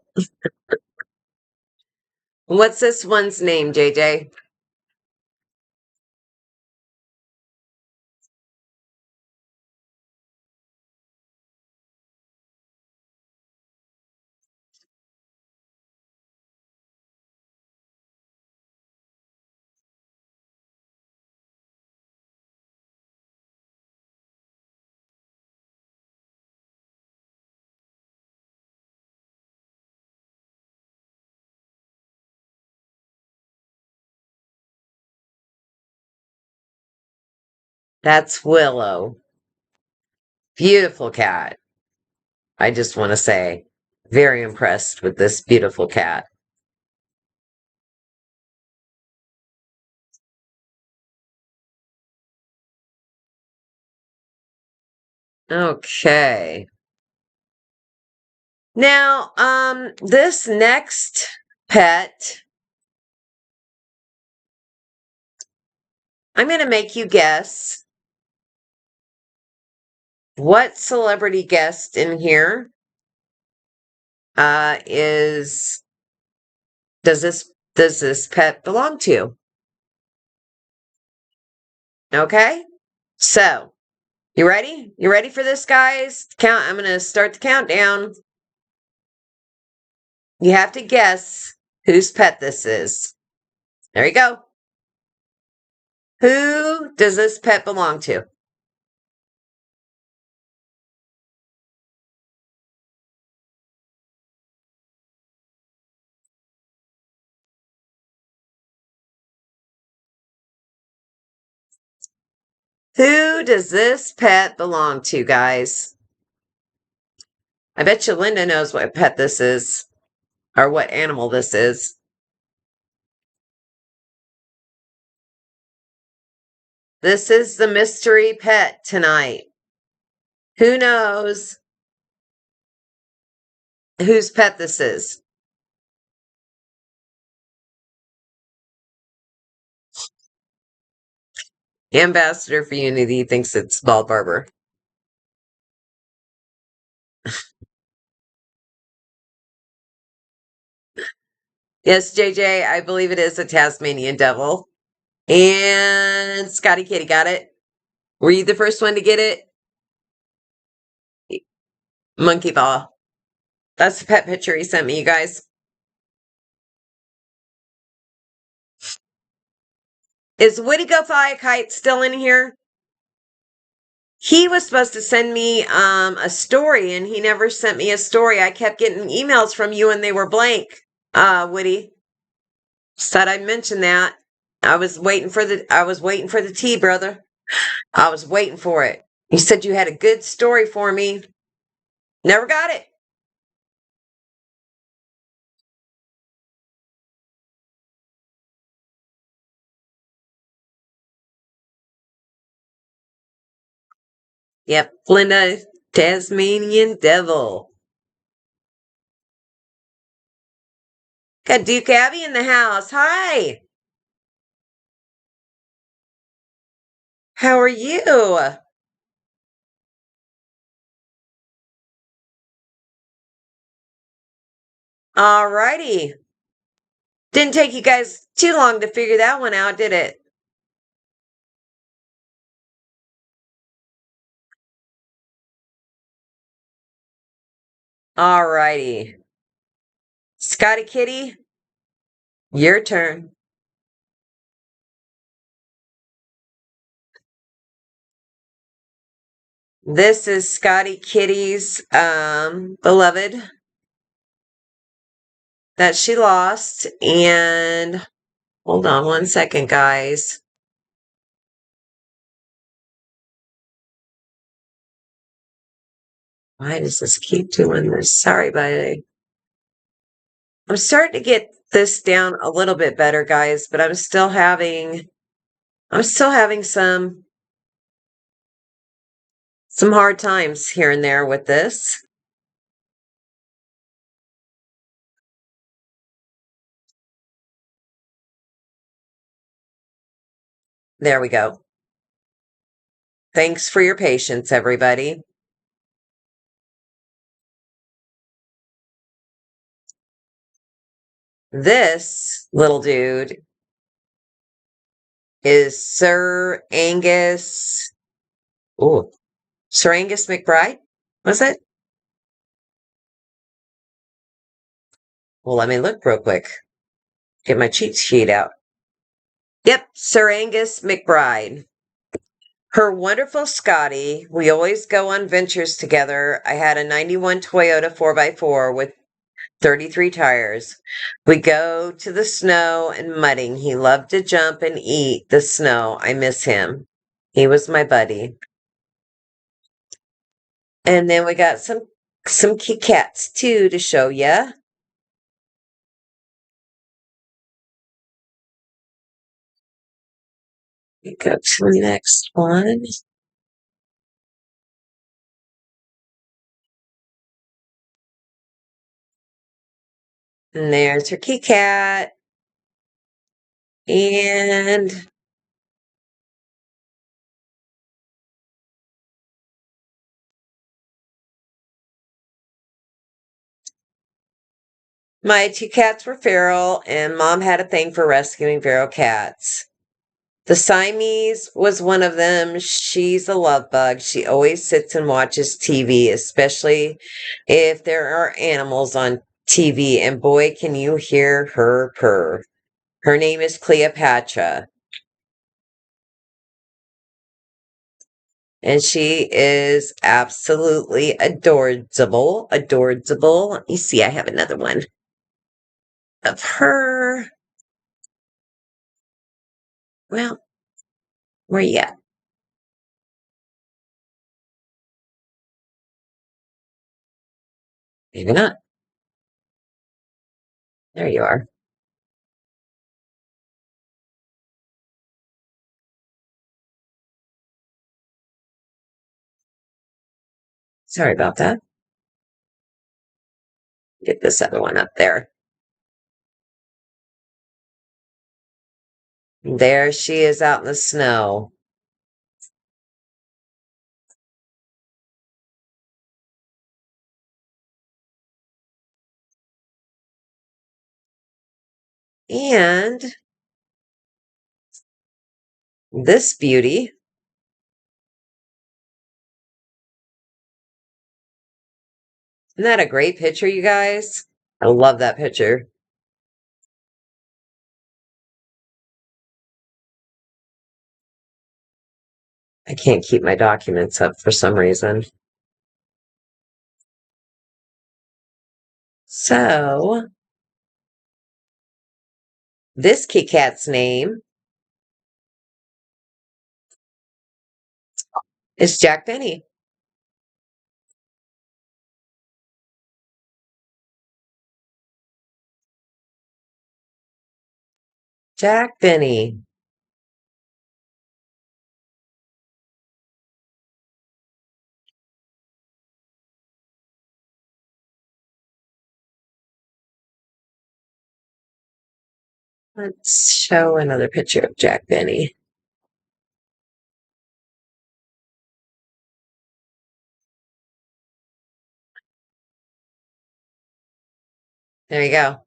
What's this one's name, JJ? That's Willow. Beautiful cat. I just want to say, very impressed with this beautiful cat. Okay. Now, this next pet, I'm going to make you guess what celebrity guest in here is does this pet belong to? Okay? So, you ready? You ready for this, guys? Count. I'm going to start the countdown. You have to guess whose pet this is. There you go. Who does this pet belong to? Who does this pet belong to, guys? I bet you Linda knows what pet this is, or what animal this is. This is the mystery pet tonight. Who knows whose pet this is? Ambassador for Unity thinks it's Bald Barber. Yes, JJ, I believe it is a Tasmanian devil. And Scotty Kitty got it. Were you the first one to get it? Monkey paw. That's the pet picture he sent me, you guys. Is Woody Go Fly a Kite still in here? He was supposed to send me a story, and he never sent me a story. I kept getting emails from you, and they were blank. Woody said I'd mention that. I was waiting for the tea, brother. I was waiting for it. You said you had a good story for me. Never got it. Yep, Linda, Tasmanian devil. Got Duke Abby in the house. Hi. How are you? All righty. Didn't take you guys too long to figure that one out, did it? All righty. Scotty Kitty, your turn. This is Scotty Kitty's beloved that she lost. And hold on one second, guys. Why does this keep doing this? Sorry, buddy. I'm starting to get this down a little bit better, guys, but I'm still having some hard times here and there with this. There we go. Thanks for your patience, everybody. This little dude is Sir Angus. Oh, Sir Angus McBride? Was it? Well, let me look real quick. Get my cheat sheet out. Yep, Sir Angus McBride. Her wonderful Scotty. We always go on ventures together. I had a 91 Toyota 4x4 with 33 tires. We go to the snow and mudding. He loved to jump and eat the snow. I miss him. He was my buddy. And then we got some Kit Kats too to show ya. We go to the next one. And there's her Kit Kat. And my two cats were feral, and Mom had a thing for rescuing feral cats. The Siamese was one of them. She's a love bug. She always sits and watches TV, especially if there are animals on TV, and boy, can you hear her purr. Her name is Cleopatra. And she is absolutely adorable. Adorable. Let me see. I have another one of her. Well, where you at? Maybe not. There you are. Sorry about that. Get this other one up there. There she is out in the snow. And this beauty. Isn't that a great picture, you guys? I love that picture. I can't keep my documents up for some reason. So, this kitty cat's name is Jack Benny. Jack Benny. Let's show another picture of Jack Benny. There you go.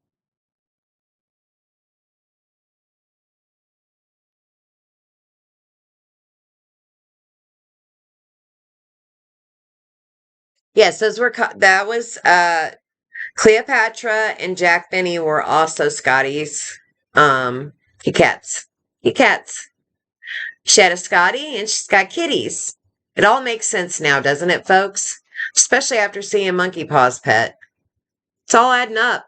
Yes, those were that was Cleopatra and Jack Benny were also Scotty's kitty cats. Kitty cats. She had a Scotty and she's got kitties. It all makes sense now, doesn't it, folks? Especially after seeing Monkey Paw's pet. It's all adding up.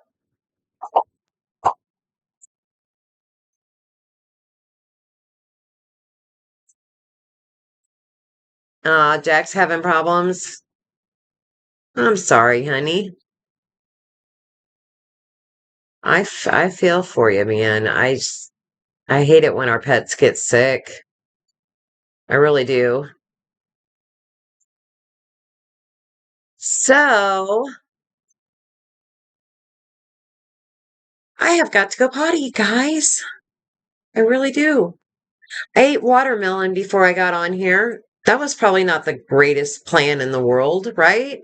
Jack's having problems. I'm sorry, honey. I feel for you, man. I hate it when our pets get sick. I really do. So, I have got to go potty, guys. I really do. I ate watermelon before I got on here. That was probably not the greatest plan in the world, right?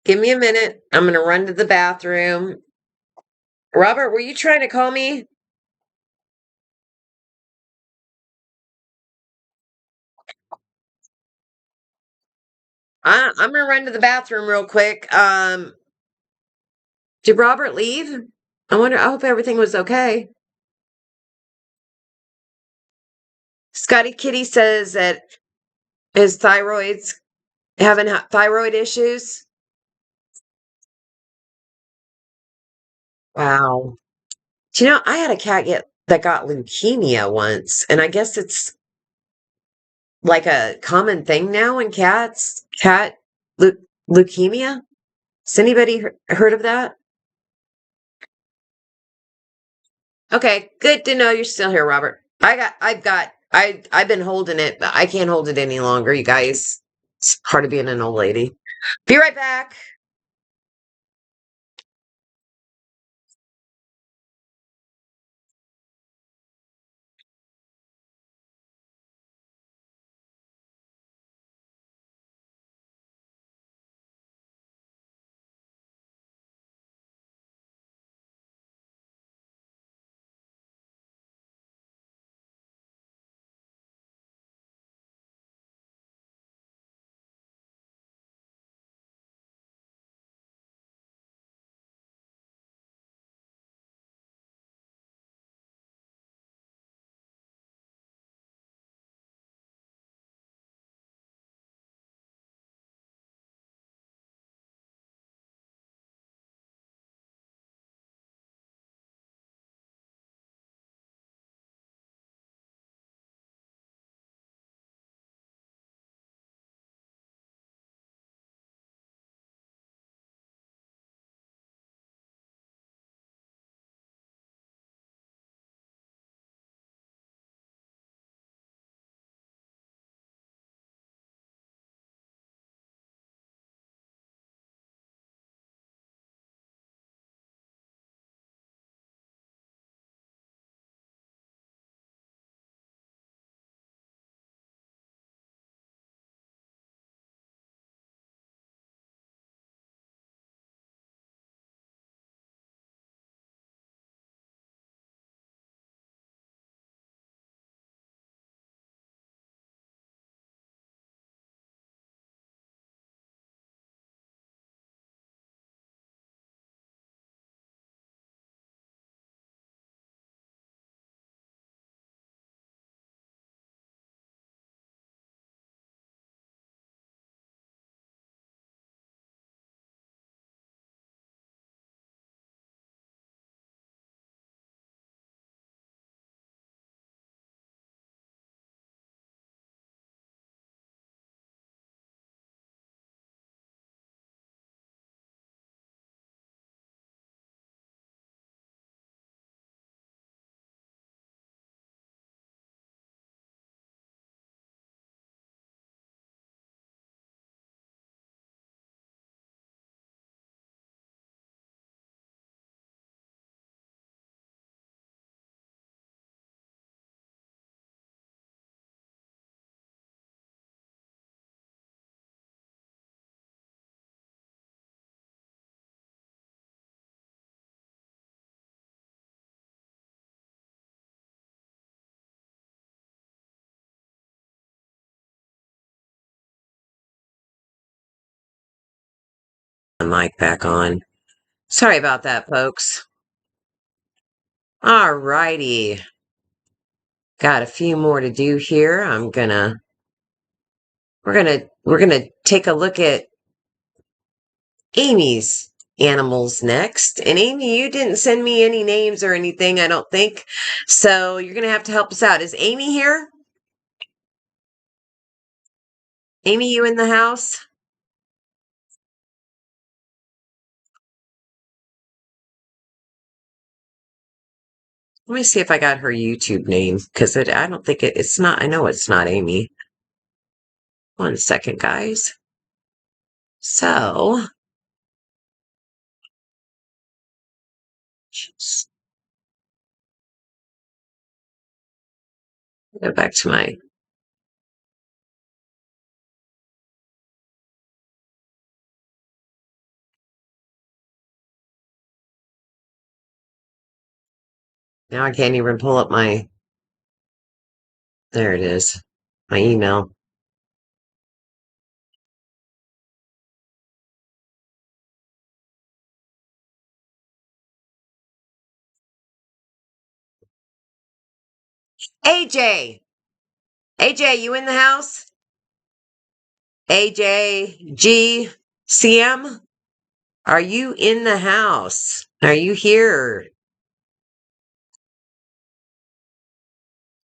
Give me a minute. I'm going to run to the bathroom. Robert, were you trying to call me? I'm going to run to the bathroom real quick. Did Robert leave? I hope everything was okay. Scotty Kitty says that his thyroid's having thyroid issues. Wow. Do you know, I had a cat that got leukemia once, and I guess it's like a common thing now in cats. Leu- leukemia. Has anybody heard of that? Okay, good to know you're still here, Robert. I've been holding it, but I can't hold it any longer, you guys. It's part of being an old lady. Be right back. mic back on. Sorry about that, folks. All righty. Got a few more to do here. We're gonna take a look at Amy's animals next. And Amy, you didn't send me any names or anything, I don't think. So you're gonna have to help us out. Is Amy here? Amy, you in the house? Let me see if I got her YouTube name, because I don't think it's not, I know it's not Amy. 1 second, guys. So, go back to my, now I can't even pull up my, there it is, my email. AJ! AJ, you in the house? AJ, G, CM? Are you in the house? Are you here?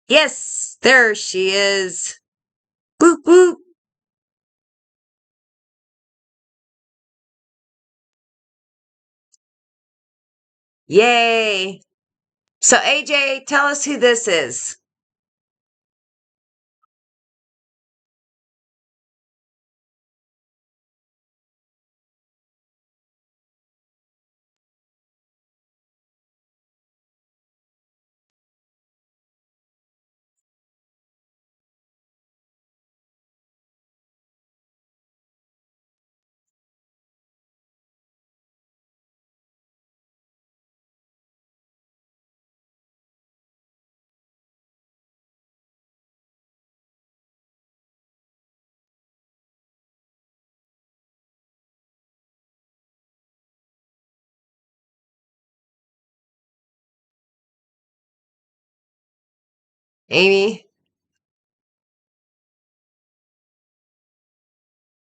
Yes, there she is. Boop, boop. Yay. So, AJ, tell us who this is. Amy,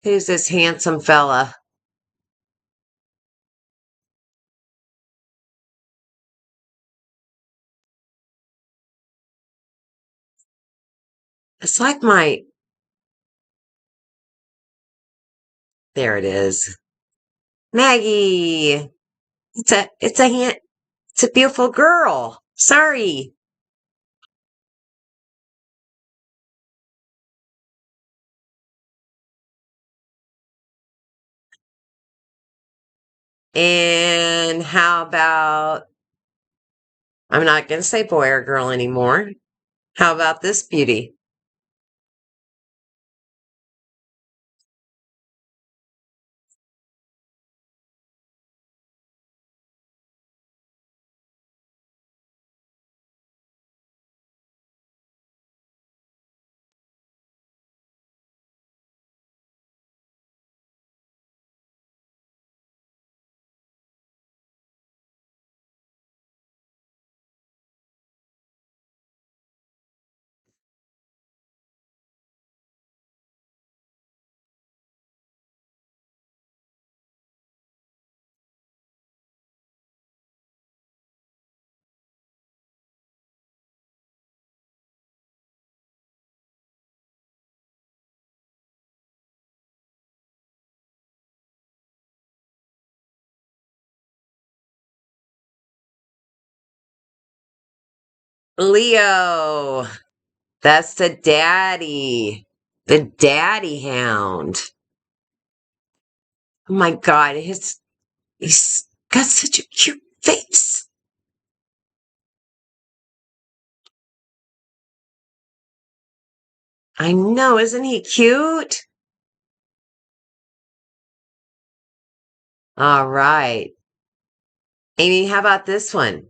who's this handsome fella? It's like my, there it is. Maggie. It's a beautiful girl. Sorry. And how about, I'm not going to say boy or girl anymore. How about this beauty? Leo. That's the daddy. The daddy hound. Oh my God. He's got such a cute face. I know. Isn't he cute? All right. Amy, how about this one?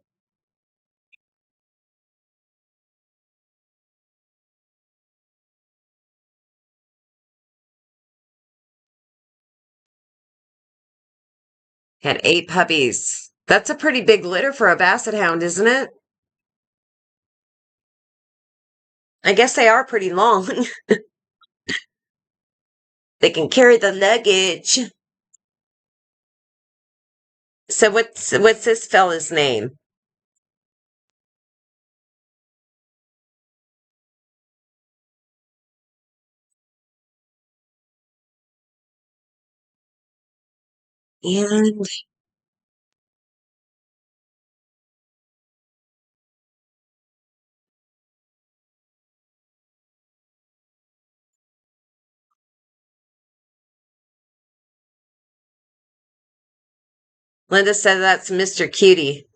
Had 8 puppies. That's a pretty big litter for a basset hound, isn't it? I guess they are pretty long. They can carry the luggage. So what's this fella's name? And Linda said that's Mr. Cutie.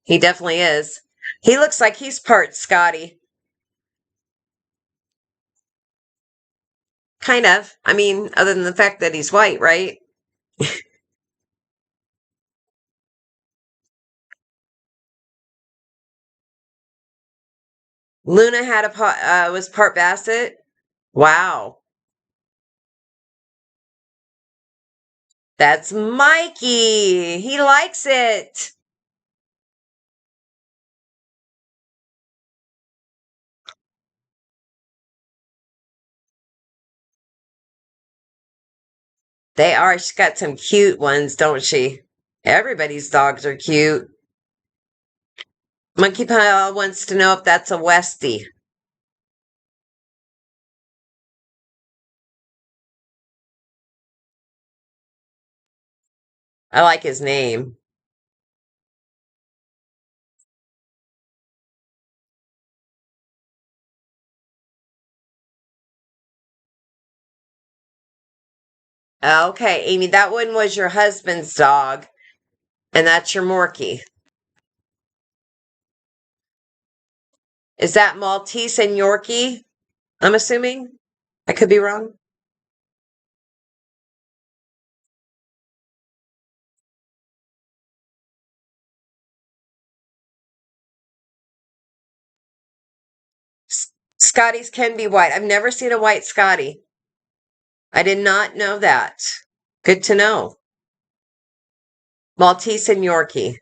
He definitely is. He looks like he's part Scotty. Kind of. I mean, other than the fact that he's white, right? Luna had was part Basset. Wow. That's Mikey. He likes it. They are. She's got some cute ones, don't she? Everybody's dogs are cute. Monkey Pile wants to know if that's a Westie. I like his name. Okay, Amy, that one was your husband's dog, and that's your Morkie. Is that Maltese and Yorkie? I'm assuming. I could be wrong. Scotties can be white. I've never seen a white Scotty. I did not know that. Good to know. Maltese and Yorkie.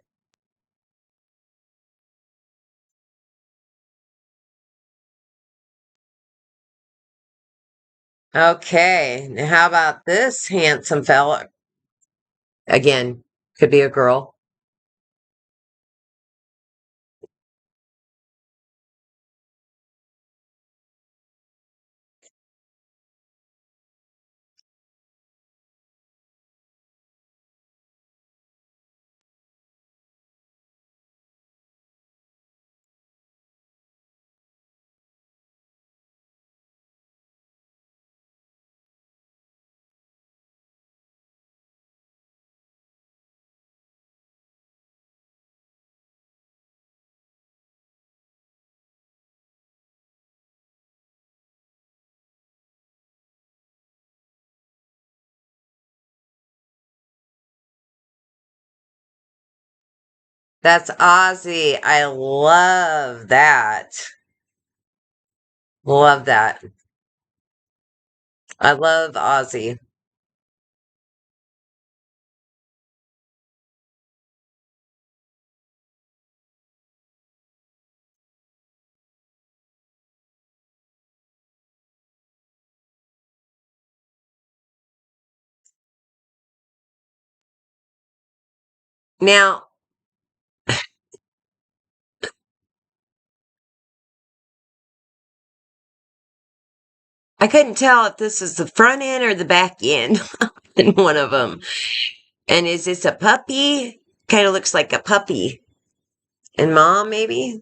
Okay, now how about this handsome fella? Again, could be a girl. That's Ozzy. I love that. Love that. I love Ozzy. Now, I couldn't tell if this is the front end or the back end in one of them. And is this a puppy? Kind of looks like a puppy. And mom, maybe?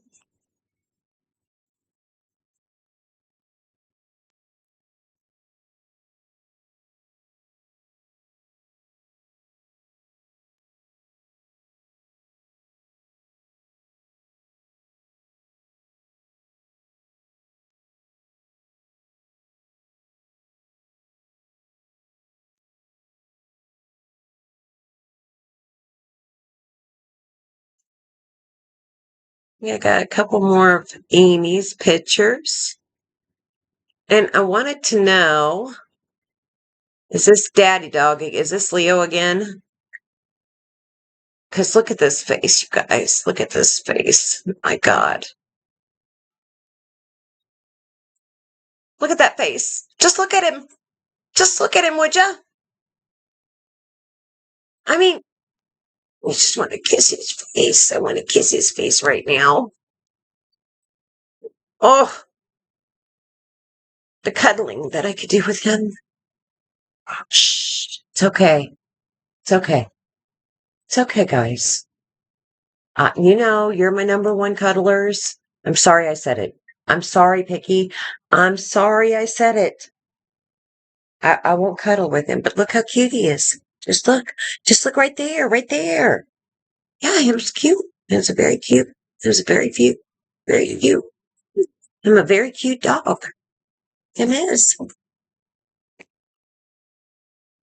Yeah, I got a couple more of Amy's pictures. And I wanted to know, is this Daddy Dog? Is this Leo again? Because look at this face, you guys. Look at this face. My God. Look at that face. Just look at him. Just look at him, would ya? I mean, I just want to kiss his face. I want to kiss his face right now. Oh, the cuddling that I could do with him. Oh, shh. It's okay. It's okay. It's okay, guys. You're my number one cuddlers. I'm sorry I said it. I'm sorry, Picky. I'm sorry I said it. I won't cuddle with him, but look how cute he is. Just look. Just look right there, right there. Yeah, him's cute. Him's a very cute. Him's a very cute. Very cute. I'm a very cute dog. Him is.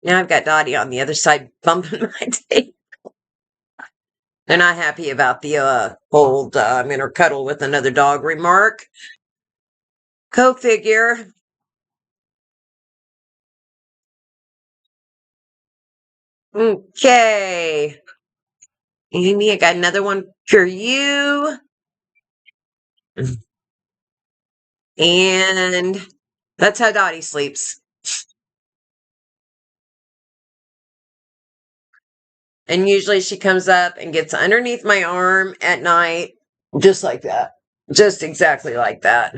Now I've got Dottie on the other side bumping my tail. They're not happy about the old I'm gonna cuddle with another dog remark. Go figure. Okay. Amy, I got another one for you. And that's how Dottie sleeps. And usually she comes up and gets underneath my arm at night, just like that. Just exactly like that.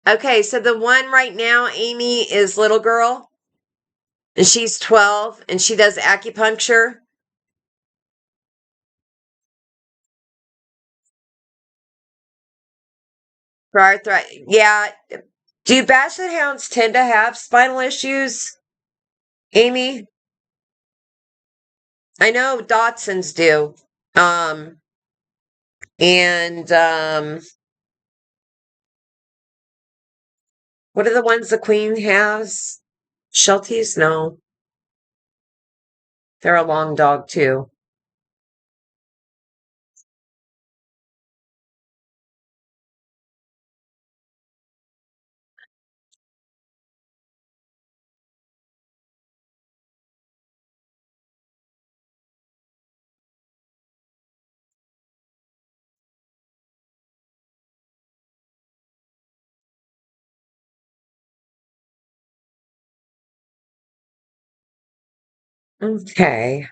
Okay, so the one right now, Amy, is little girl. And she's 12 and she does acupuncture. For arthritis. Yeah. Do basset hounds tend to have spinal issues, Amy? I know Dachshunds do. Um, and what are the ones the Queen has? Shelties? No. They're a long dog too. Okay.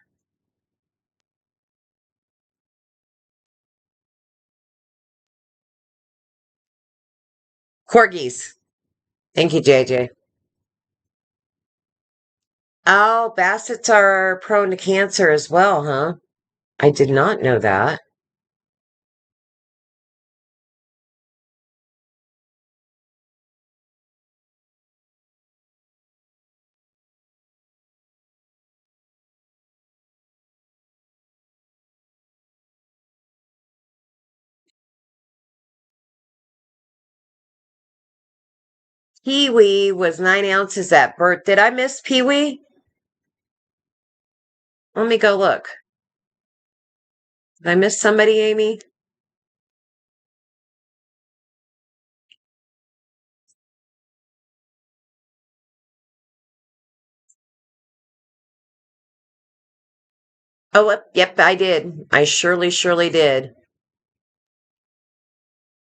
Corgis. Thank you, JJ. Oh, bassets are prone to cancer as well, huh? I did not know that. Pee-wee was 9 ounces at birth. Did I miss Pee-wee? Let me go look. Did I miss somebody, Amy? Oh, yep, I did. I surely did.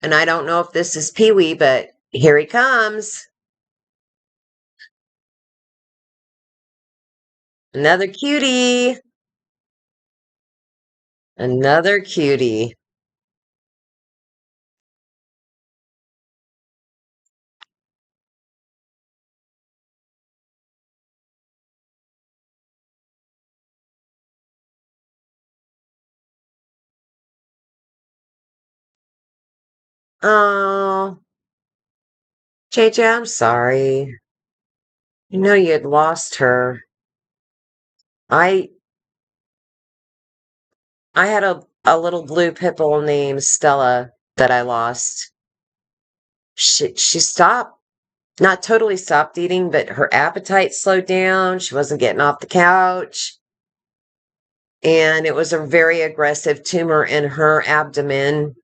And I don't know if this is Pee-wee, but here he comes. Another cutie. Another cutie. Oh, JJ, I'm sorry. You know you had lost her. I I had a little blue pit bull named Stella that I lost. She stopped, not totally stopped eating, but her appetite slowed down. She wasn't getting off the couch. and it was a very aggressive tumor in her abdomen,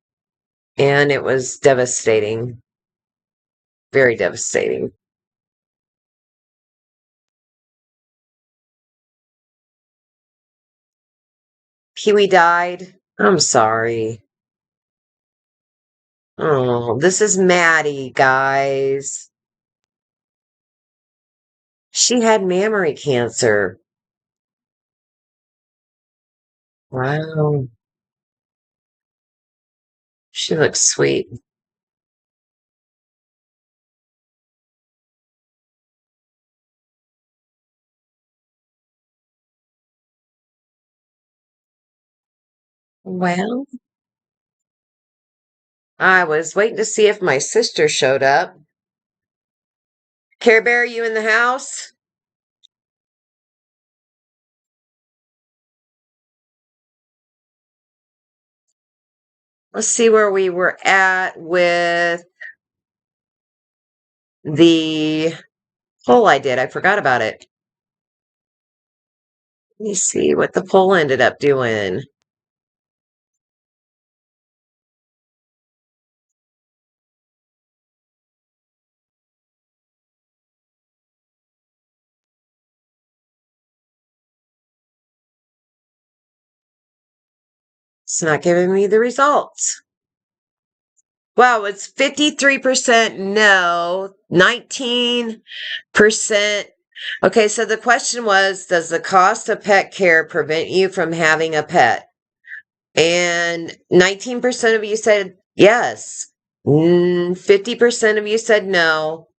and it was devastating. Very devastating. Kiwi died. I'm sorry. Oh, this is Maddie, guys. She had mammary cancer. Wow. She looks sweet. Well, I was waiting to see if my sister showed up. Care Bear, you in the house? Let's see where we were at with the poll I did. I forgot about it. Let me see what the poll ended up doing. It's not giving me the results. Wow, it's 53% no, 19%. Okay, so the question was, does the cost of pet care prevent you from having a pet? And 19% of you said yes. 50% of you said no.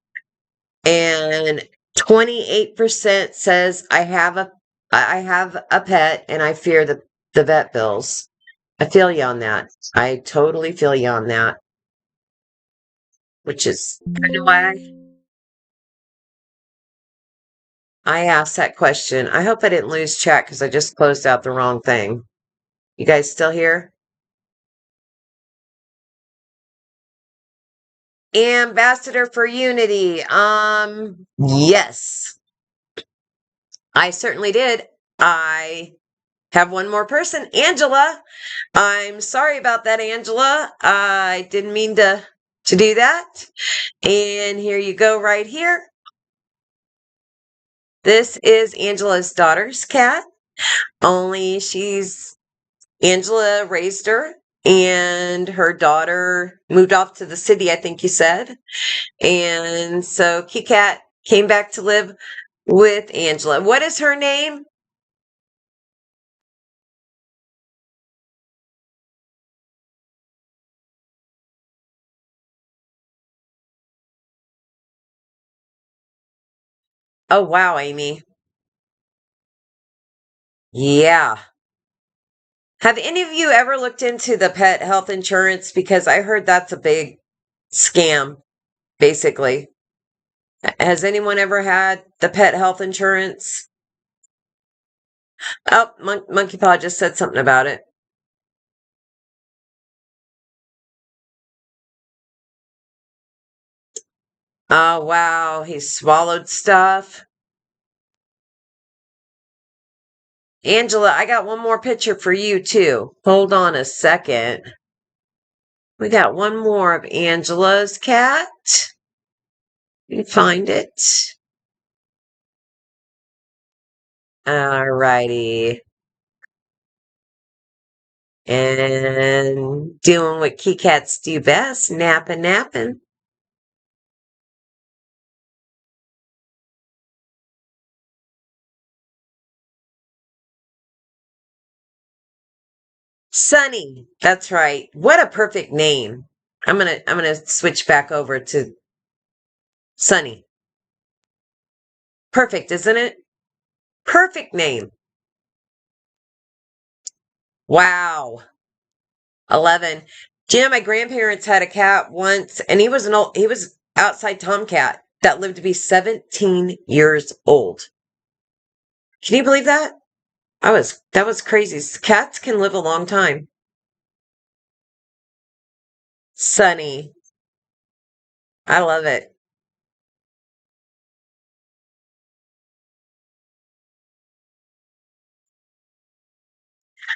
And 28% says I have a pet and I fear the vet bills. I feel you on that. I totally feel you on that. Which is kind of why I asked that question. I hope I didn't lose chat because I just closed out the wrong thing. You guys still here? Ambassador for Unity. Yes, I certainly did. I have one more person, Angela. I'm sorry about that, Angela. I didn't mean to do that. And here you go right here. This is Angela's daughter's cat. Only Angela raised her and her daughter moved off to the city, I think you said. And so Kit Kat came back to live with Angela. What is her name? Oh, wow, Amy. Yeah. Have any of you ever looked into the pet health insurance? Because I heard that's a big scam, basically. Has anyone ever had the pet health insurance? Oh, Monkey Paw just said something about it. Oh, wow. He swallowed stuff. Angela, I got one more picture for you, too. Hold on a second. We got one more of Angela's cat. You find it. All righty. And doing what kitty cats do best, napping. Sunny. That's right. What a perfect name. I'm gonna switch back over to Sunny. Perfect, isn't it? Perfect name. Wow. 11. My grandparents had a cat once, and he was outside tomcat that lived to be 17 years old. Can you believe that? That was crazy. Cats can live a long time. Sunny. I love it.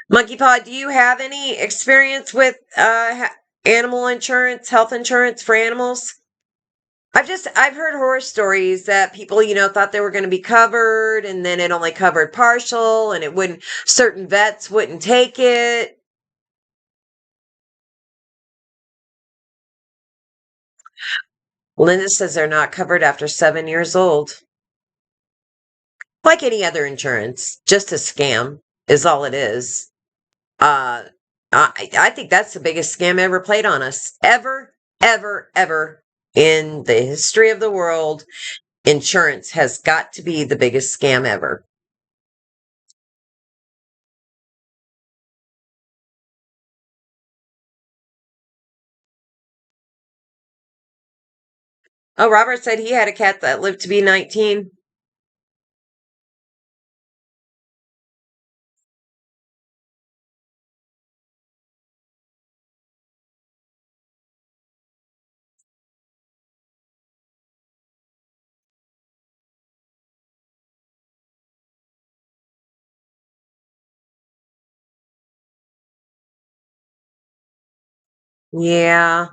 Monkey Paw, do you have any experience with animal insurance, health insurance for animals? I've heard horror stories that people, thought they were going to be covered and then it only covered partial and it wouldn't, certain vets wouldn't take it. Linda says they're not covered after 7 years old. Like any other insurance, just a scam is all it is. Uh, I think that's the biggest scam ever played on us. Ever, ever, ever in the history of the world. Insurance has got to be the biggest scam ever. Oh, Robert said he had a cat that lived to be 19. Yeah.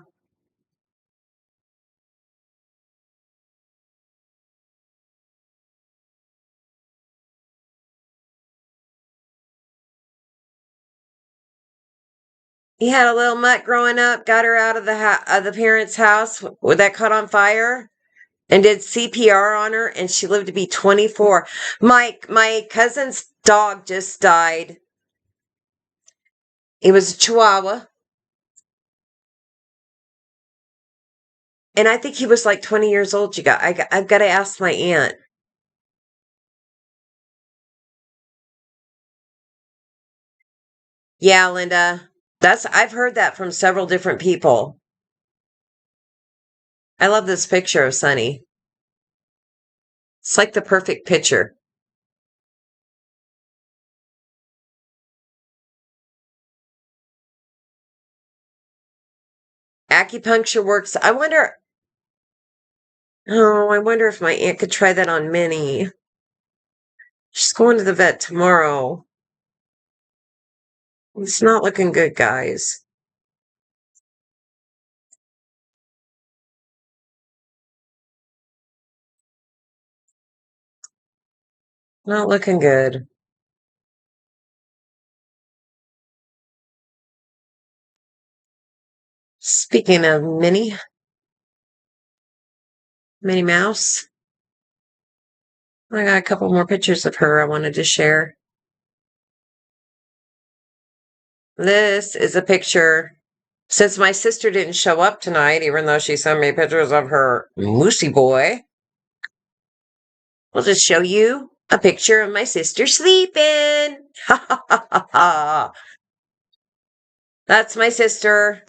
He had a little mutt growing up, got her out of the parents' house with that caught on fire and did CPR on her and she lived to be 24. My cousin's dog just died. It was a Chihuahua. And I think he was like 20 years old. I've got to ask my aunt. Yeah, Linda. I've heard that from several different people. I love this picture of Sunny. It's like the perfect picture. Acupuncture works. I wonder if my aunt could try that on Minnie. She's going to the vet tomorrow. It's not looking good, guys. Not looking good. Speaking of Minnie Mouse, I got a couple more pictures of her I wanted to share. This is a picture. Since my sister didn't show up tonight, even though she sent me pictures of her moosey boy, we'll just show you a picture of my sister sleeping. Ha ha ha ha ha. That's my sister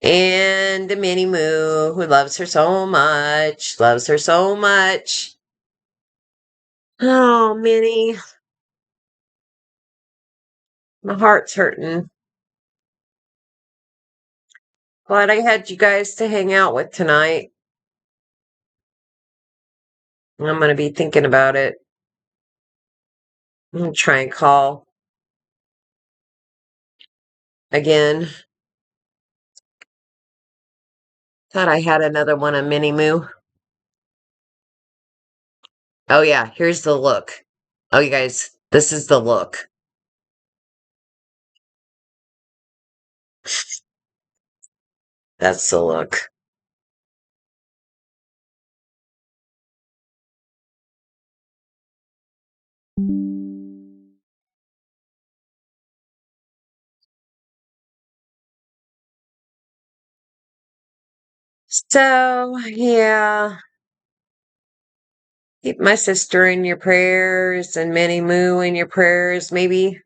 and the Minnie Moo who loves her so much. Loves her so much. Oh, Minnie. My heart's hurting. Glad I had you guys to hang out with tonight. I'm going to be thinking about it. I'm going to try and call again. Thought I had another one of Minnie Moo. Oh, yeah. Here's the look. Oh, you guys, this is the look. That's the look. So, yeah. Keep my sister in your prayers and Minnie Moo in your prayers. Maybe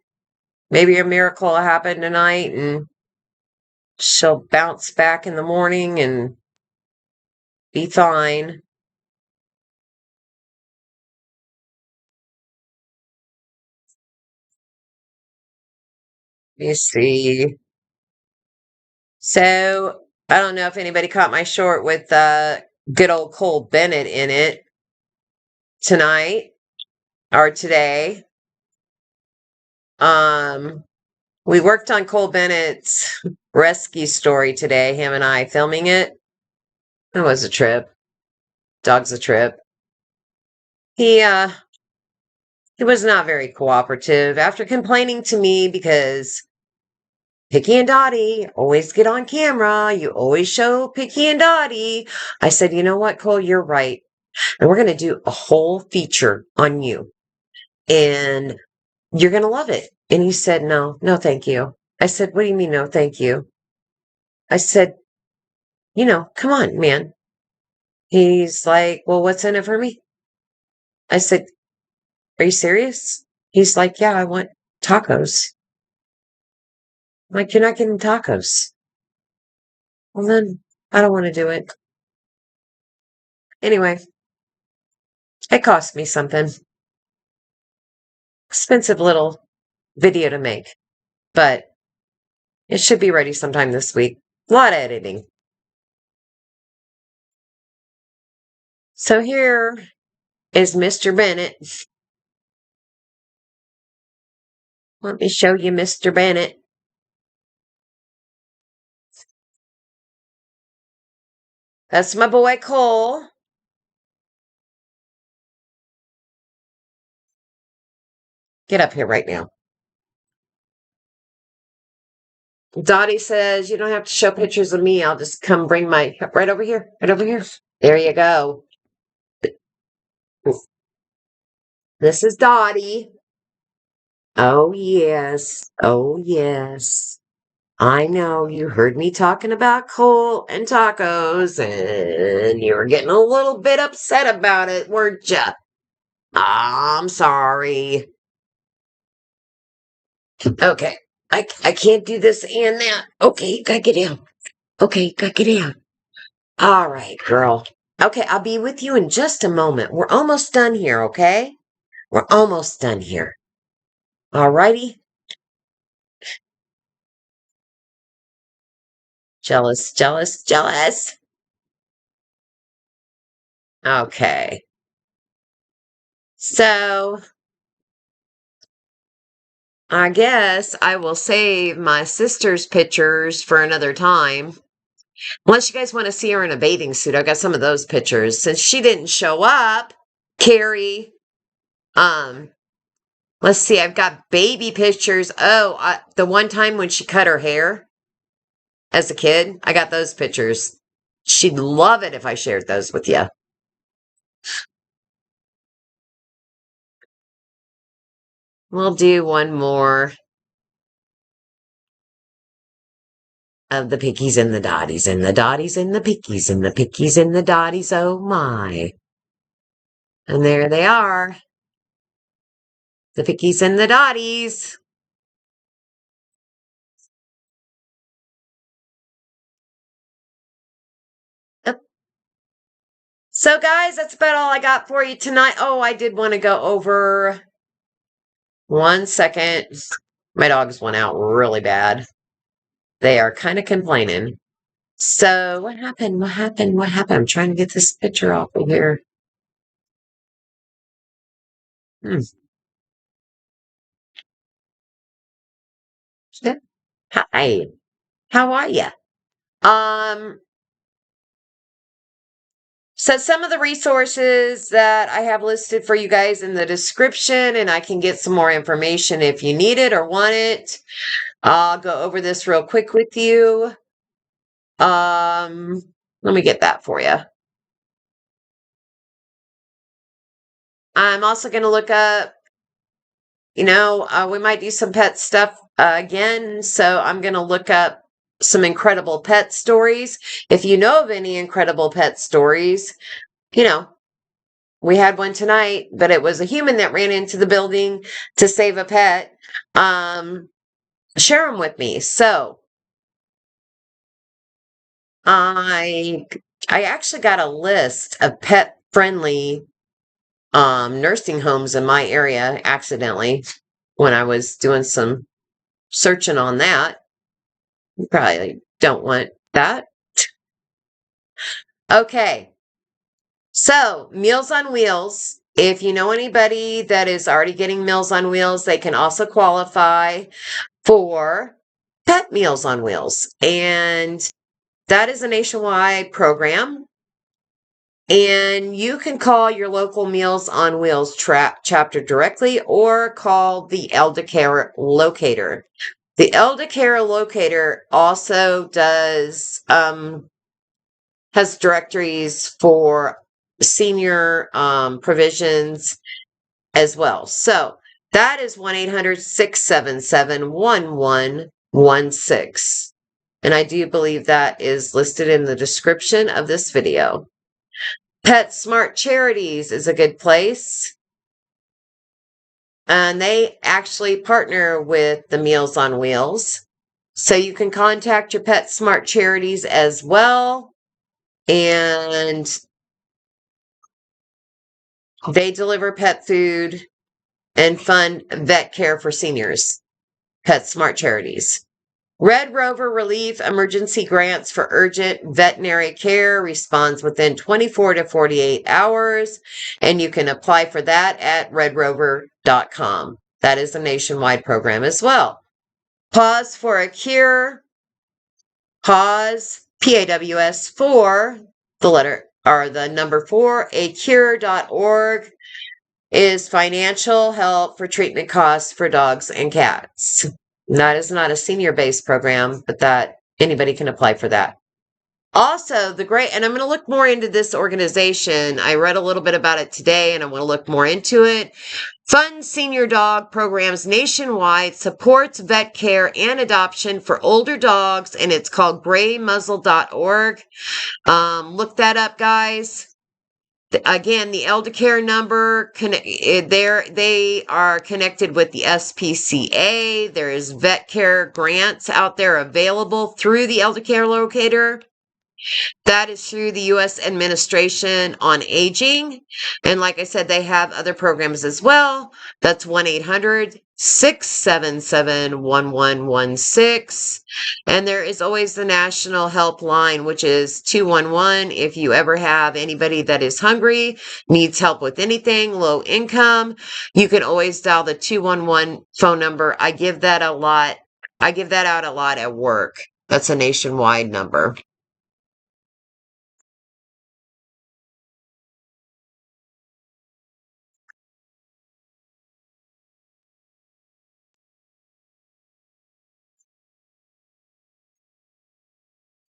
a miracle will happen tonight and she'll bounce back in the morning and be fine. Let me see. So, I don't know if anybody caught my short with good old Cole Bennett in it tonight or today. Um, We worked on Cole Bennett's rescue story today, him and I filming it. It was a trip. Dog's a trip. He was not very cooperative after complaining to me because Picky and Dottie always get on camera. You always show Picky and Dottie. I said, you know what, Cole, you're right. And we're going to do a whole feature on you. And you're going to love it. And he said, no, thank you. I said, what do you mean, no, thank you? I said, come on, man. He's like, well, what's in it for me? I said, are you serious? He's like, yeah, I want tacos. I'm like, you're not getting tacos. Well, then I don't want to do it. Anyway, it cost me something. Expensive little video to make, but it should be ready sometime this week. A lot of editing. So here is Mr. Bennett. Let me show you Mr. Bennett. That's my boy Cole. Get up here right now. Dottie says, you don't have to show pictures of me. I'll just come bring my, right over here, right over here. There you go. This is Dottie. Oh, yes. Oh, yes. I know you heard me talking about Cole and tacos, and you were getting a little bit upset about it, weren't you? I'm sorry. Okay. I can't do this and that. Okay, gotta get down. Okay, gotta get down. All right, girl. Okay, I'll be with you in just a moment. We're almost done here, okay? We're almost done here. All righty? Jealous, jealous, jealous. Okay. So, I guess I will save my sister's pictures for another time. Unless you guys want to see her in a bathing suit. I got some of those pictures. Since she didn't show up, Carrie, let's see, I've got baby pictures. Oh, the one time when she cut her hair as a kid, I got those pictures. She'd love it if I shared those with you. We'll do one more of the pickies and the dotties and the dotties and the pickies and the pickies and the dotties. Oh my. And there they are. The pickies and the dotties. Yep. So guys, that's about all I got for you tonight. Oh, I did want to go over 1 second. My dogs went out really bad. They are kind of complaining. So what happened? What happened? What happened? I'm trying to get this picture off of here. Hi. How are you? So some of the resources that I have listed for you guys in the description, and I can get some more information if you need it or want it. I'll go over this real quick with you. Let me get that for you. I'm also going to look up, we might do some pet stuff again. So I'm going to look up some incredible pet stories. If you know of any incredible pet stories, we had one tonight, but it was a human that ran into the building to save a pet. Share them with me. So I actually got a list of pet-friendly nursing homes in my area accidentally when I was doing some searching on that. You probably don't want that. Okay. So, Meals on Wheels. If you know anybody that is already getting Meals on Wheels, they can also qualify. for Pet Meals on Wheels. And that is a nationwide program. And you can call your local Meals on Wheels chapter directly or call the Eldercare Locator. The Eldercare Locator also has directories for senior provisions as well. So that is 1-800-677-1116. And I do believe that is listed in the description of this video. Pet Smart Charities is a good place. And they actually partner with the Meals on Wheels. So you can contact your Pet Smart Charities as well. And they deliver pet food and fund vet care for seniors. Pet Smart Charities. Red Rover Relief Emergency Grants for Urgent Veterinary Care responds within 24 to 48 hours, and you can apply for that at redrover.com. That is a nationwide program as well. Pause for a Cure. Pause, PAWS 4, the number 4, acure.org is financial help for treatment costs for dogs and cats. That is not a senior-based program, but that anybody can apply for that. Also, and I'm going to look more into this organization. I read a little bit about it today, and I want to look more into it. Funds senior dog programs nationwide, supports vet care and adoption for older dogs, and it's called graymuzzle.org. Look that up, guys. Again, the Eldercare number, they are connected with the SPCA. There is vet care grants out there available through the Eldercare Locator. That is through the U.S. Administration on Aging. And like I said, they have other programs as well. That's 1-800-677-1116. And there is always the national helpline, which is 211. If you ever have anybody that is hungry, needs help with anything, low income, you can always dial the 211 phone number. I give that out a lot at work. That's a nationwide number.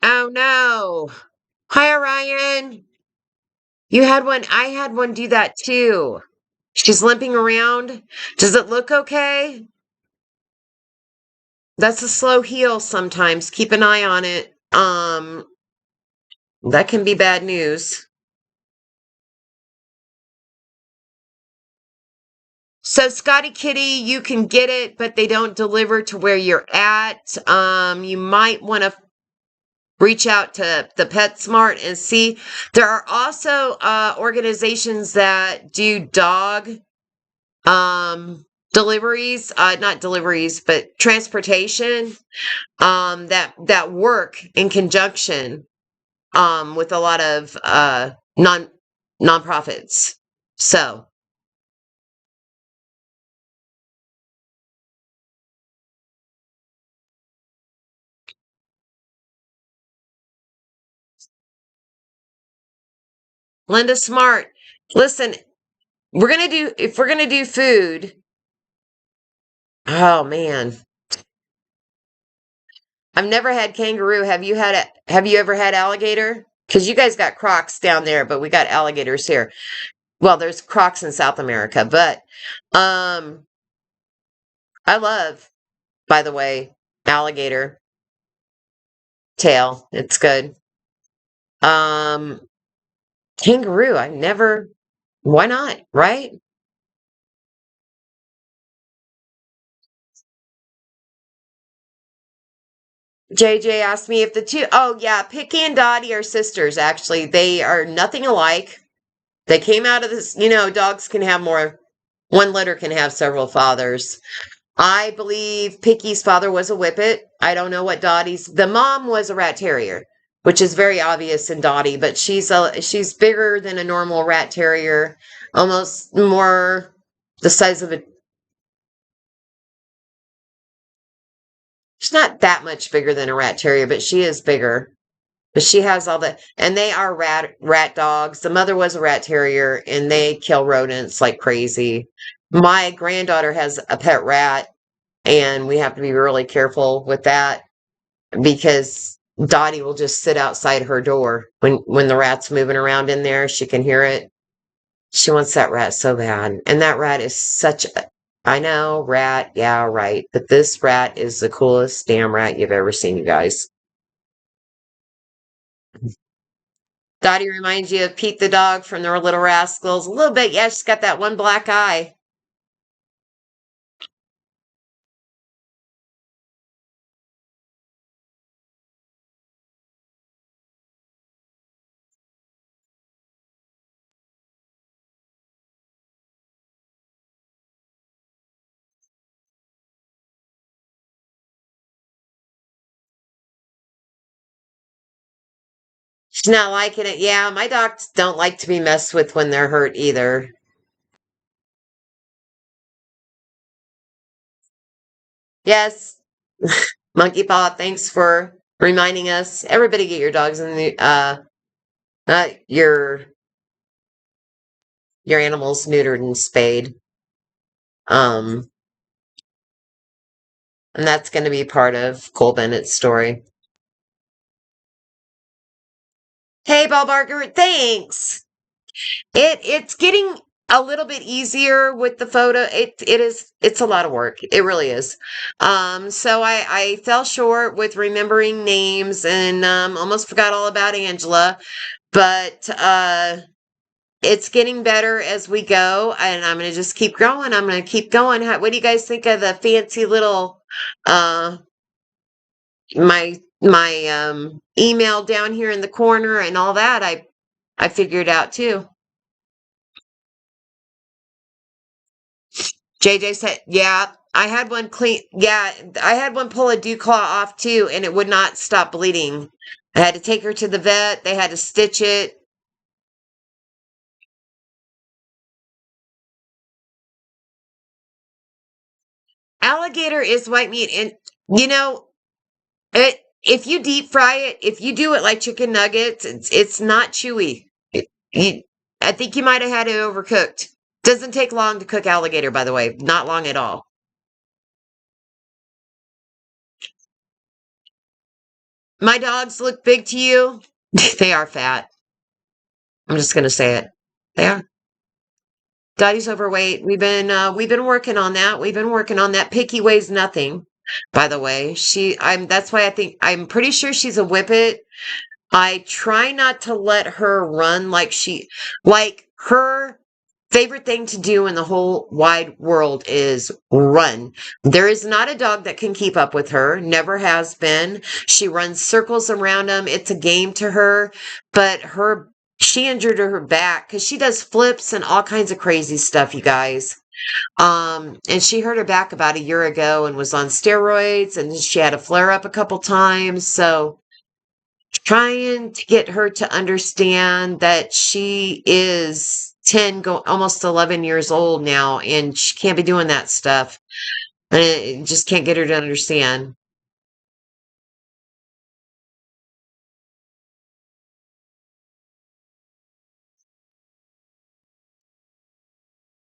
Oh no. Hi, Orion. You had one. I had one do that too. She's limping around. Does it look okay? That's a slow heal sometimes. Keep an eye on it. That can be bad news. So Scotty Kitty, you can get it, but they don't deliver to where you're at. You might want to reach out to the PetSmart and see. There are also organizations that do dog deliveries, not deliveries, but transportation that work in conjunction with a lot of nonprofits. So Linda Smart, listen, if we're gonna do food, oh man. I've never had kangaroo. Have you ever had alligator? Because you guys got crocs down there, but we got alligators here. Well, there's crocs in South America, but I love, by the way, alligator tail. It's good. Kangaroo, why not, right? JJ asked me if oh yeah, Picky and Dottie are sisters, actually. They are nothing alike. They came out of this, dogs can have one litter can have several fathers. I believe Picky's father was a Whippet. I don't know what the mom was a rat terrier, which is very obvious in Dottie, but she's bigger than a normal rat terrier, almost more the size of she's not that much bigger than a rat terrier, but she is bigger. But she has all the, and they are rat dogs. The mother was a rat terrier, and they kill rodents like crazy. My granddaughter has a pet rat, and we have to be really careful with that because Dottie will just sit outside her door when the rat's moving around in there. She can hear it. She wants that rat so bad, and that rat is such a, I know, rat, yeah, right, but this rat is the coolest damn rat you've ever seen, you guys. Dottie reminds you of Pete the dog from the Little Rascals. A little bit, yeah, she's got that one black eye. She's not liking it. Yeah, my dogs don't like to be messed with when they're hurt either. Yes, Monkey Paw, thanks for reminding us. Everybody get your dogs in the your animals neutered and spayed. Um, and that's going to be part of Cole Bennett's story. Hey, Bob Barker, thanks. It's getting a little bit easier with the photo. It's a lot of work. It really is. So I fell short with remembering names and almost forgot all about Angela, but it's getting better as we go, and I'm gonna just keep growing. I'm gonna keep going. What do you guys think of the fancy little uh my email down here in the corner and all that? I figured out too. JJ said, yeah, I had one clean. Yeah, I had one pull a dew claw off too, and it would not stop bleeding. I had to take her to the vet. They had to stitch it. Alligator is white meat, and you know, if you deep fry it, if you do it like chicken nuggets, it's not chewy. I think you might have had it overcooked. Doesn't take long to cook alligator, by the way. Not long at all. My dogs look big to you. They are fat. I'm just gonna say it. They are. Dottie's overweight. We've been working on that. We've been working on that. Picky weighs nothing, by the way. That's why I'm pretty sure she's a whippet. I try not to let her run like her favorite thing to do in the whole wide world is run. There is not a dog that can keep up with her, never has been. She runs circles around them. It's a game to her, but she injured her back because she does flips and all kinds of crazy stuff, you guys. And she hurt her back about a year ago and was on steroids, and she had a flare up a couple times. So trying to get her to understand that she is 10, almost 11 years old now, and she can't be doing that stuff. And I just can't get her to understand.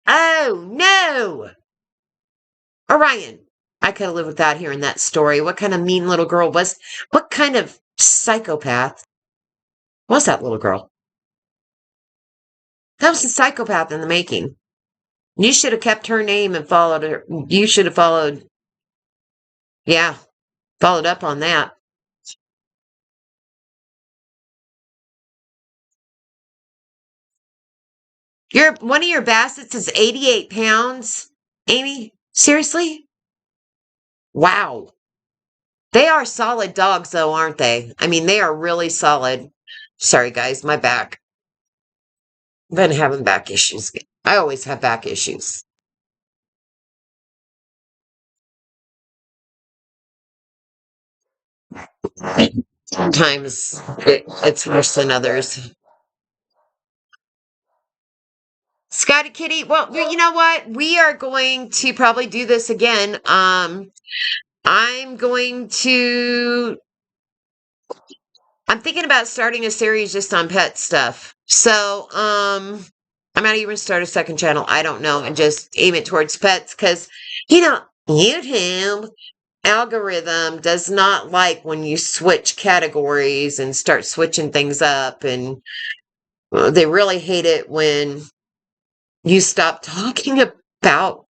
Oh, no! Orion. I could have lived without hearing that story. What kind of mean little girl what kind of psychopath was that little girl? That was a psychopath in the making. You should have kept her name and followed her. You should have yeah, followed up on that. One of your bassets is 88 pounds, Amy? Seriously? Wow. They are solid dogs, though, aren't they? I mean, they are really solid. Sorry, guys, my back. I've been having back issues. I always have back issues. Sometimes it's worse than others. Scotty Kitty, well, you know what? We are going to probably do this again. I'm thinking about starting a series just on pet stuff. So, I might even start a second channel. I don't know, and just aim it towards pets because, YouTube algorithm does not like when you switch categories and start switching things up, and they really hate it when you stop talking about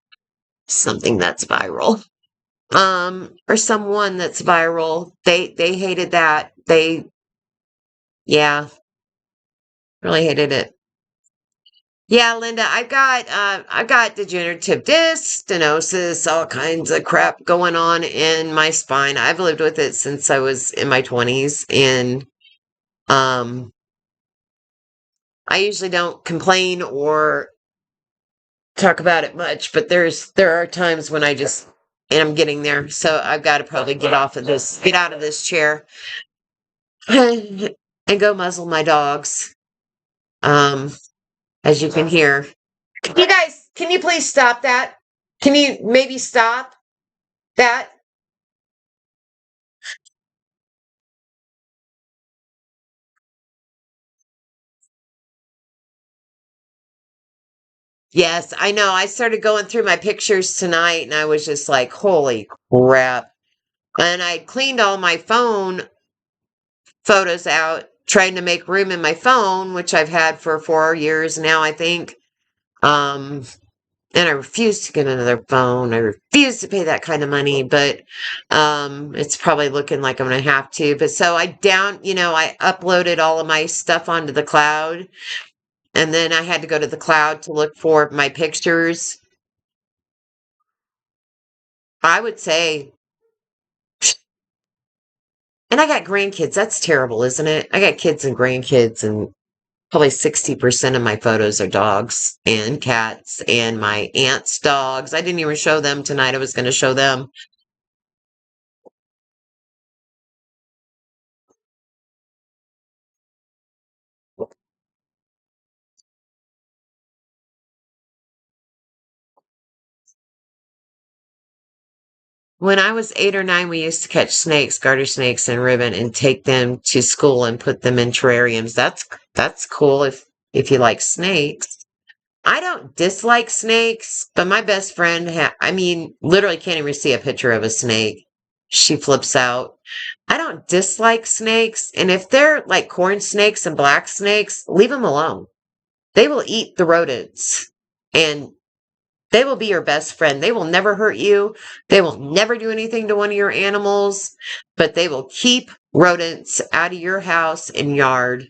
something that's viral, or someone that's viral. They hated that. Yeah, really hated it. Yeah, Linda, I've got degenerative disc, stenosis, all kinds of crap going on in my spine. I've lived with it since I was in my 20s, and um I usually don't complain or talk about it much, but there are times when and I'm getting there. So I've got to probably get out of this chair and go muzzle my dogs. Um, as you can hear. You guys, can you please stop that? Can you maybe stop that? Yes, I know. I started going through my pictures tonight and I was just like, holy crap. And I cleaned all my phone photos out, trying to make room in my phone, which I've had for 4 years now, I think. Um, and I refuse to get another phone. I refuse to pay that kind of money, but it's probably looking like I'm going to have to. But so I uploaded all of my stuff onto the cloud, and then I had to go to the cloud to look for my pictures. I would say, and I got grandkids. That's terrible, isn't it? I got kids and grandkids, and probably 60% of my photos are dogs and cats and my aunt's dogs. I didn't even show them tonight. I was going to show them. When I was 8 or 9, we used to catch snakes, garter snakes and ribbon, and take them to school and put them in terrariums. That's cool if you like snakes. I don't dislike snakes, but my best friend, literally can't even see a picture of a snake. She flips out. I don't dislike snakes, and if they're like corn snakes and black snakes, leave them alone. They will eat the rodents, and they will be your best friend. They will never hurt you. They will never do anything to one of your animals, but they will keep rodents out of your house and yard.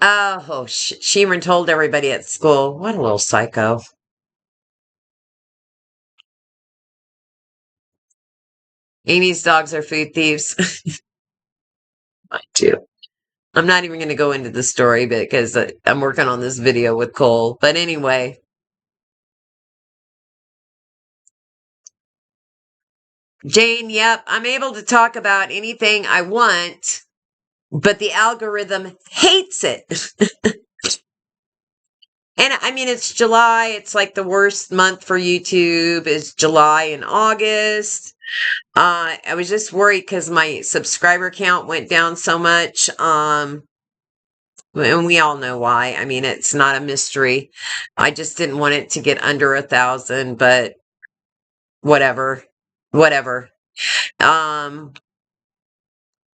Oh, Sheeran told everybody at school. What a little psycho. Amy's dogs are food thieves. I do. I'm not even going to go into the story because I'm working on this video with Cole. But anyway, Jane, yep, I'm able to talk about anything I want, but the algorithm hates it. And it's July. It's like the worst month for YouTube is July and August. I was just worried because my subscriber count went down so much. And we all know why. It's not a mystery. I just didn't want it to get under 1,000, but whatever, whatever. Um,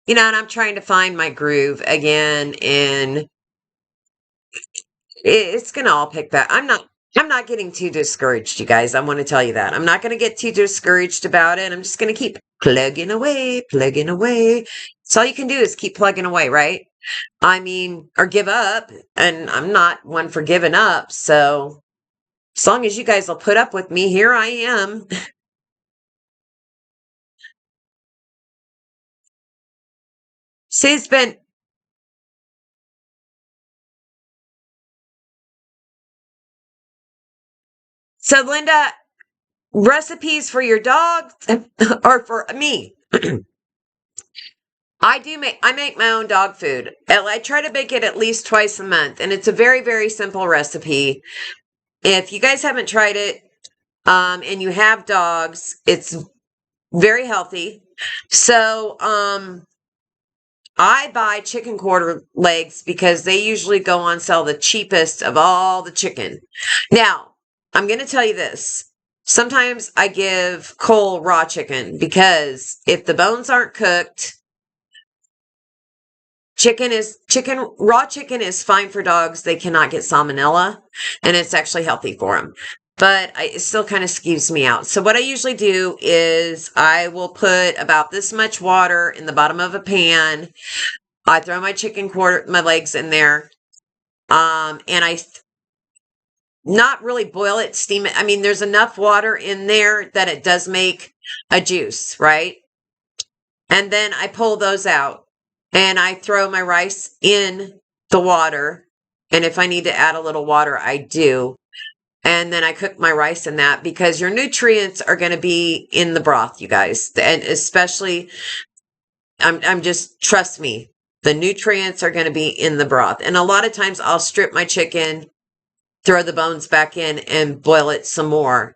and I'm trying to find my groove again, and it's gonna all pick back. I'm not getting too discouraged, you guys. I want to tell you that. I'm not going to get too discouraged about it. I'm just going to keep plugging away, plugging away. So all you can do is keep plugging away, right? Or give up. And I'm not one for giving up. So as long as you guys will put up with me, here I am. See, it's been, so Linda, recipes for your dog or for me? I make my own dog food. I try to make it at least twice a month, and it's a very, very simple recipe. If you guys haven't tried it, and you have dogs, it's very healthy. So, I buy chicken quarter legs because they usually go on sale the cheapest of all the chicken. Now, I'm going to tell you this. Sometimes I give Cole raw chicken because if the bones aren't cooked, raw chicken is fine for dogs. They cannot get salmonella, and it's actually healthy for them. But it still kind of skews me out. So what I usually do is I will put about this much water in the bottom of a pan. I throw my legs in there. And I not really boil it, steam it. I mean, there's enough water in there that it does make a juice, right? And then I pull those out and I throw my rice in the water. And if I need to add a little water, I do. And then I cook my rice in that because your nutrients are going to be in the broth, you guys. And especially, I'm just, trust me, the nutrients are going to be in the broth. And a lot of times I'll strip my chicken, throw the bones back in, and boil it some more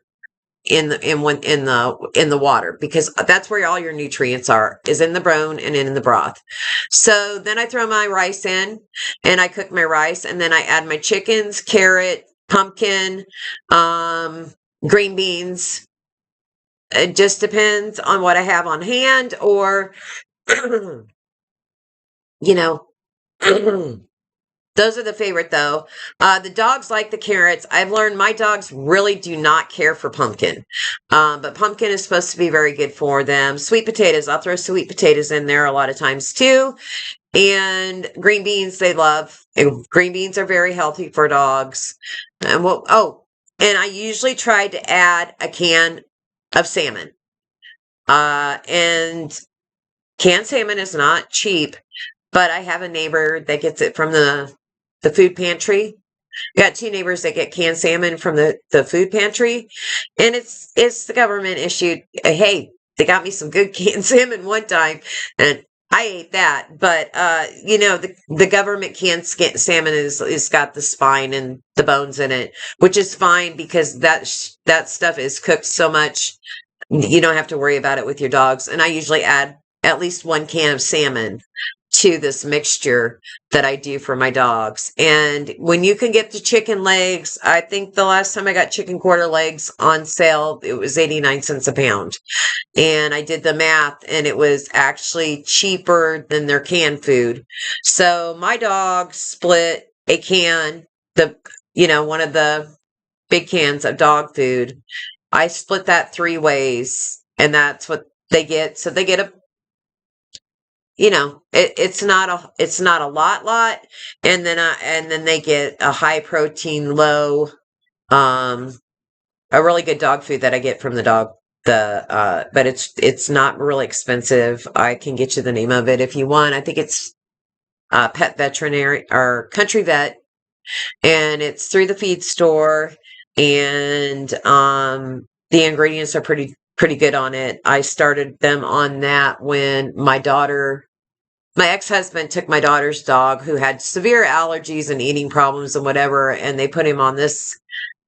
in the water, because that's where all your nutrients is in the bone and in the broth. So then I throw my rice in and I cook my rice, and then I add my chickens, carrot, pumpkin, green beans. It just depends on what I have on hand, or you know, those are the favorite though. The dogs like the carrots. I've learned my dogs really do not care for pumpkin. But pumpkin is supposed to be very good for them. Sweet potatoes. I'll throw sweet potatoes in there a lot of times too. And green beans they love. And green beans are very healthy for dogs. And and I usually try to add a can of salmon. And canned salmon is not cheap, but I have a neighbor that gets it from the food pantry. I got 2 neighbors that get canned salmon from the food pantry, and it's the government issued. Hey, they got me some good canned salmon one time, and I ate that. But the government canned salmon is got the spine and the bones in it, which is fine because that stuff is cooked so much you don't have to worry about it with your dogs. And I usually add at least 1 can of salmon to this mixture that I do for my dogs. And when you can get the chicken legs, I think the last time I got chicken quarter legs on sale, it was 89 cents a pound. And I did the math, and it was actually cheaper than their canned food. So my dog split a can, one of the big cans of dog food. I split that 3 ways, and that's what they get. So they get it's not a lot, and then they get a high protein, low, a really good dog food that I get from the dog. But it's not really expensive. I can get you the name of it if you want. I think it's Pet Veterinary or Country Vet, and it's through the feed store. And the ingredients are pretty good on it. I started them on that when my ex-husband took my daughter's dog who had severe allergies and eating problems and whatever, and they put him on this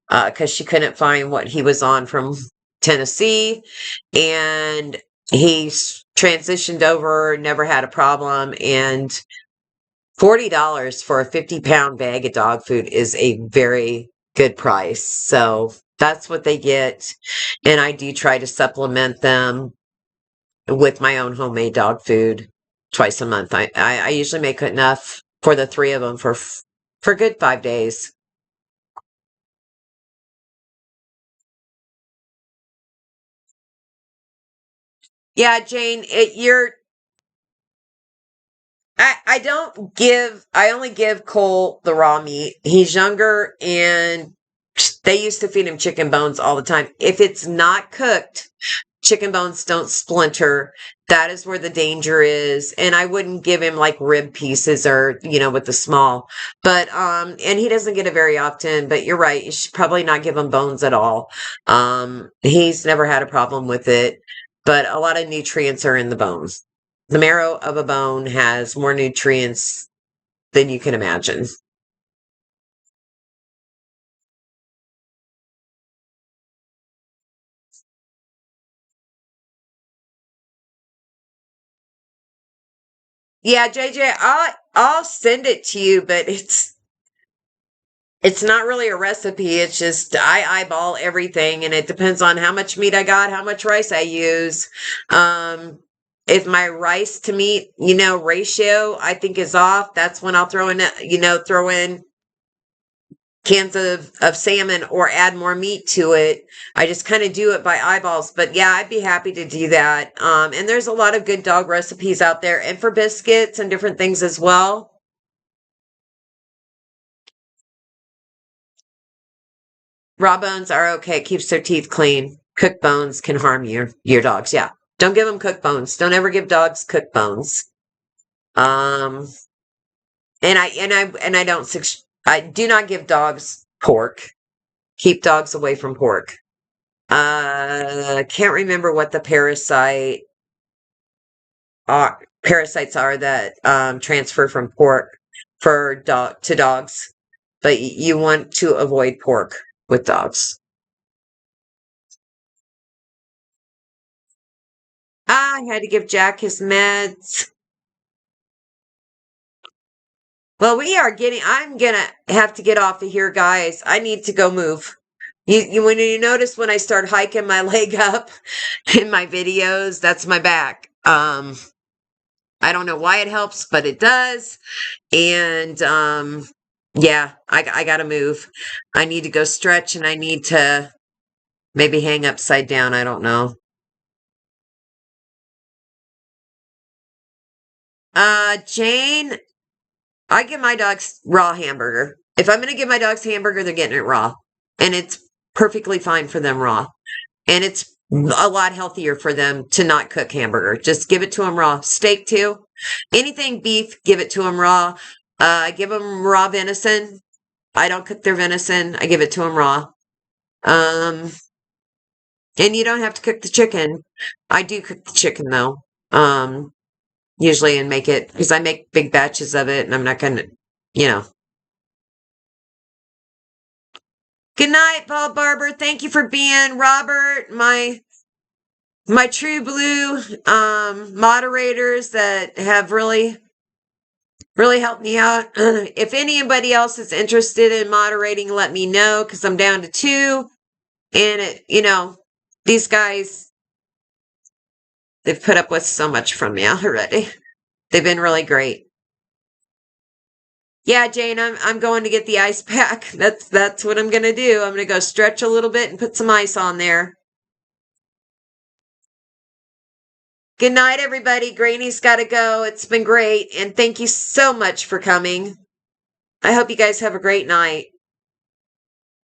because she couldn't find what he was on from Tennessee, and he transitioned over, never had a problem. And $40 for a 50-pound bag of dog food is a very good price. So that's what they get. And I do try to supplement them with my own homemade dog food twice a month. I usually make enough for the 3 of them for a good 5 days. Yeah, Jane, I only give Cole the raw meat. He's younger, and they used to feed him chicken bones all the time. If it's not cooked, chicken bones don't splinter. That is where the danger is. And I wouldn't give him like rib pieces or, with the small. But, and he doesn't get it very often, but you're right. You should probably not give him bones at all. He's never had a problem with it, but a lot of nutrients are in the bones. the marrow of a bone has more nutrients than you can imagine. Yeah, JJ, I'll send it to you, but it's not really a recipe. It's just I eyeball everything, and it depends on how much meat I got, how much rice I use. If my rice to meat, ratio I think is off, that's when I'll throw in cans of salmon or add more meat to it. I just kind of do it by eyeballs. But yeah, I'd be happy to do that. And there's a lot of good dog recipes out there, and for biscuits and different things as well. Raw bones are okay. It keeps their teeth clean. Cooked bones can harm your dogs. Yeah. Don't give them cooked bones. Don't ever give dogs cooked bones. Um, I do not give dogs pork. Keep dogs away from pork. Can't remember what the parasites are that transfer from pork to dogs, but you want to avoid pork with dogs. I had to give Jack his meds. Well, I'm gonna have to get off of here, guys. I need to go move. When you notice when I start hiking my leg up in my videos, that's my back. I don't know why it helps, but it does. And yeah, I gotta move. I need to go stretch, and I need to maybe hang upside down. I don't know. Jane, I give my dogs raw hamburger. If I'm gonna give my dogs hamburger, they're getting it raw. And it's perfectly fine for them raw. And it's a lot healthier for them to not cook hamburger. Just give it to them raw. Steak too. Anything beef, give it to them raw. I give them raw venison. I don't cook their venison. I give it to them raw. Um, and you don't have to cook the chicken. I do cook the chicken though. Usually and make it because I make big batches of it, and I'm not gonna, you know. Good night, Paul Barber. Thank you for being Robert, my true blue moderators that have really helped me out. If anybody else is interested in moderating, let me know because I'm down to 2. And these guys, they've put up with so much from me already. They've been really great. Yeah, Jane, I'm going to get the ice pack. That's what I'm gonna do. I'm gonna go stretch a little bit and put some ice on there. Good night, everybody. Granny's got to go. It's been great. And thank you so much for coming. I hope you guys have a great night.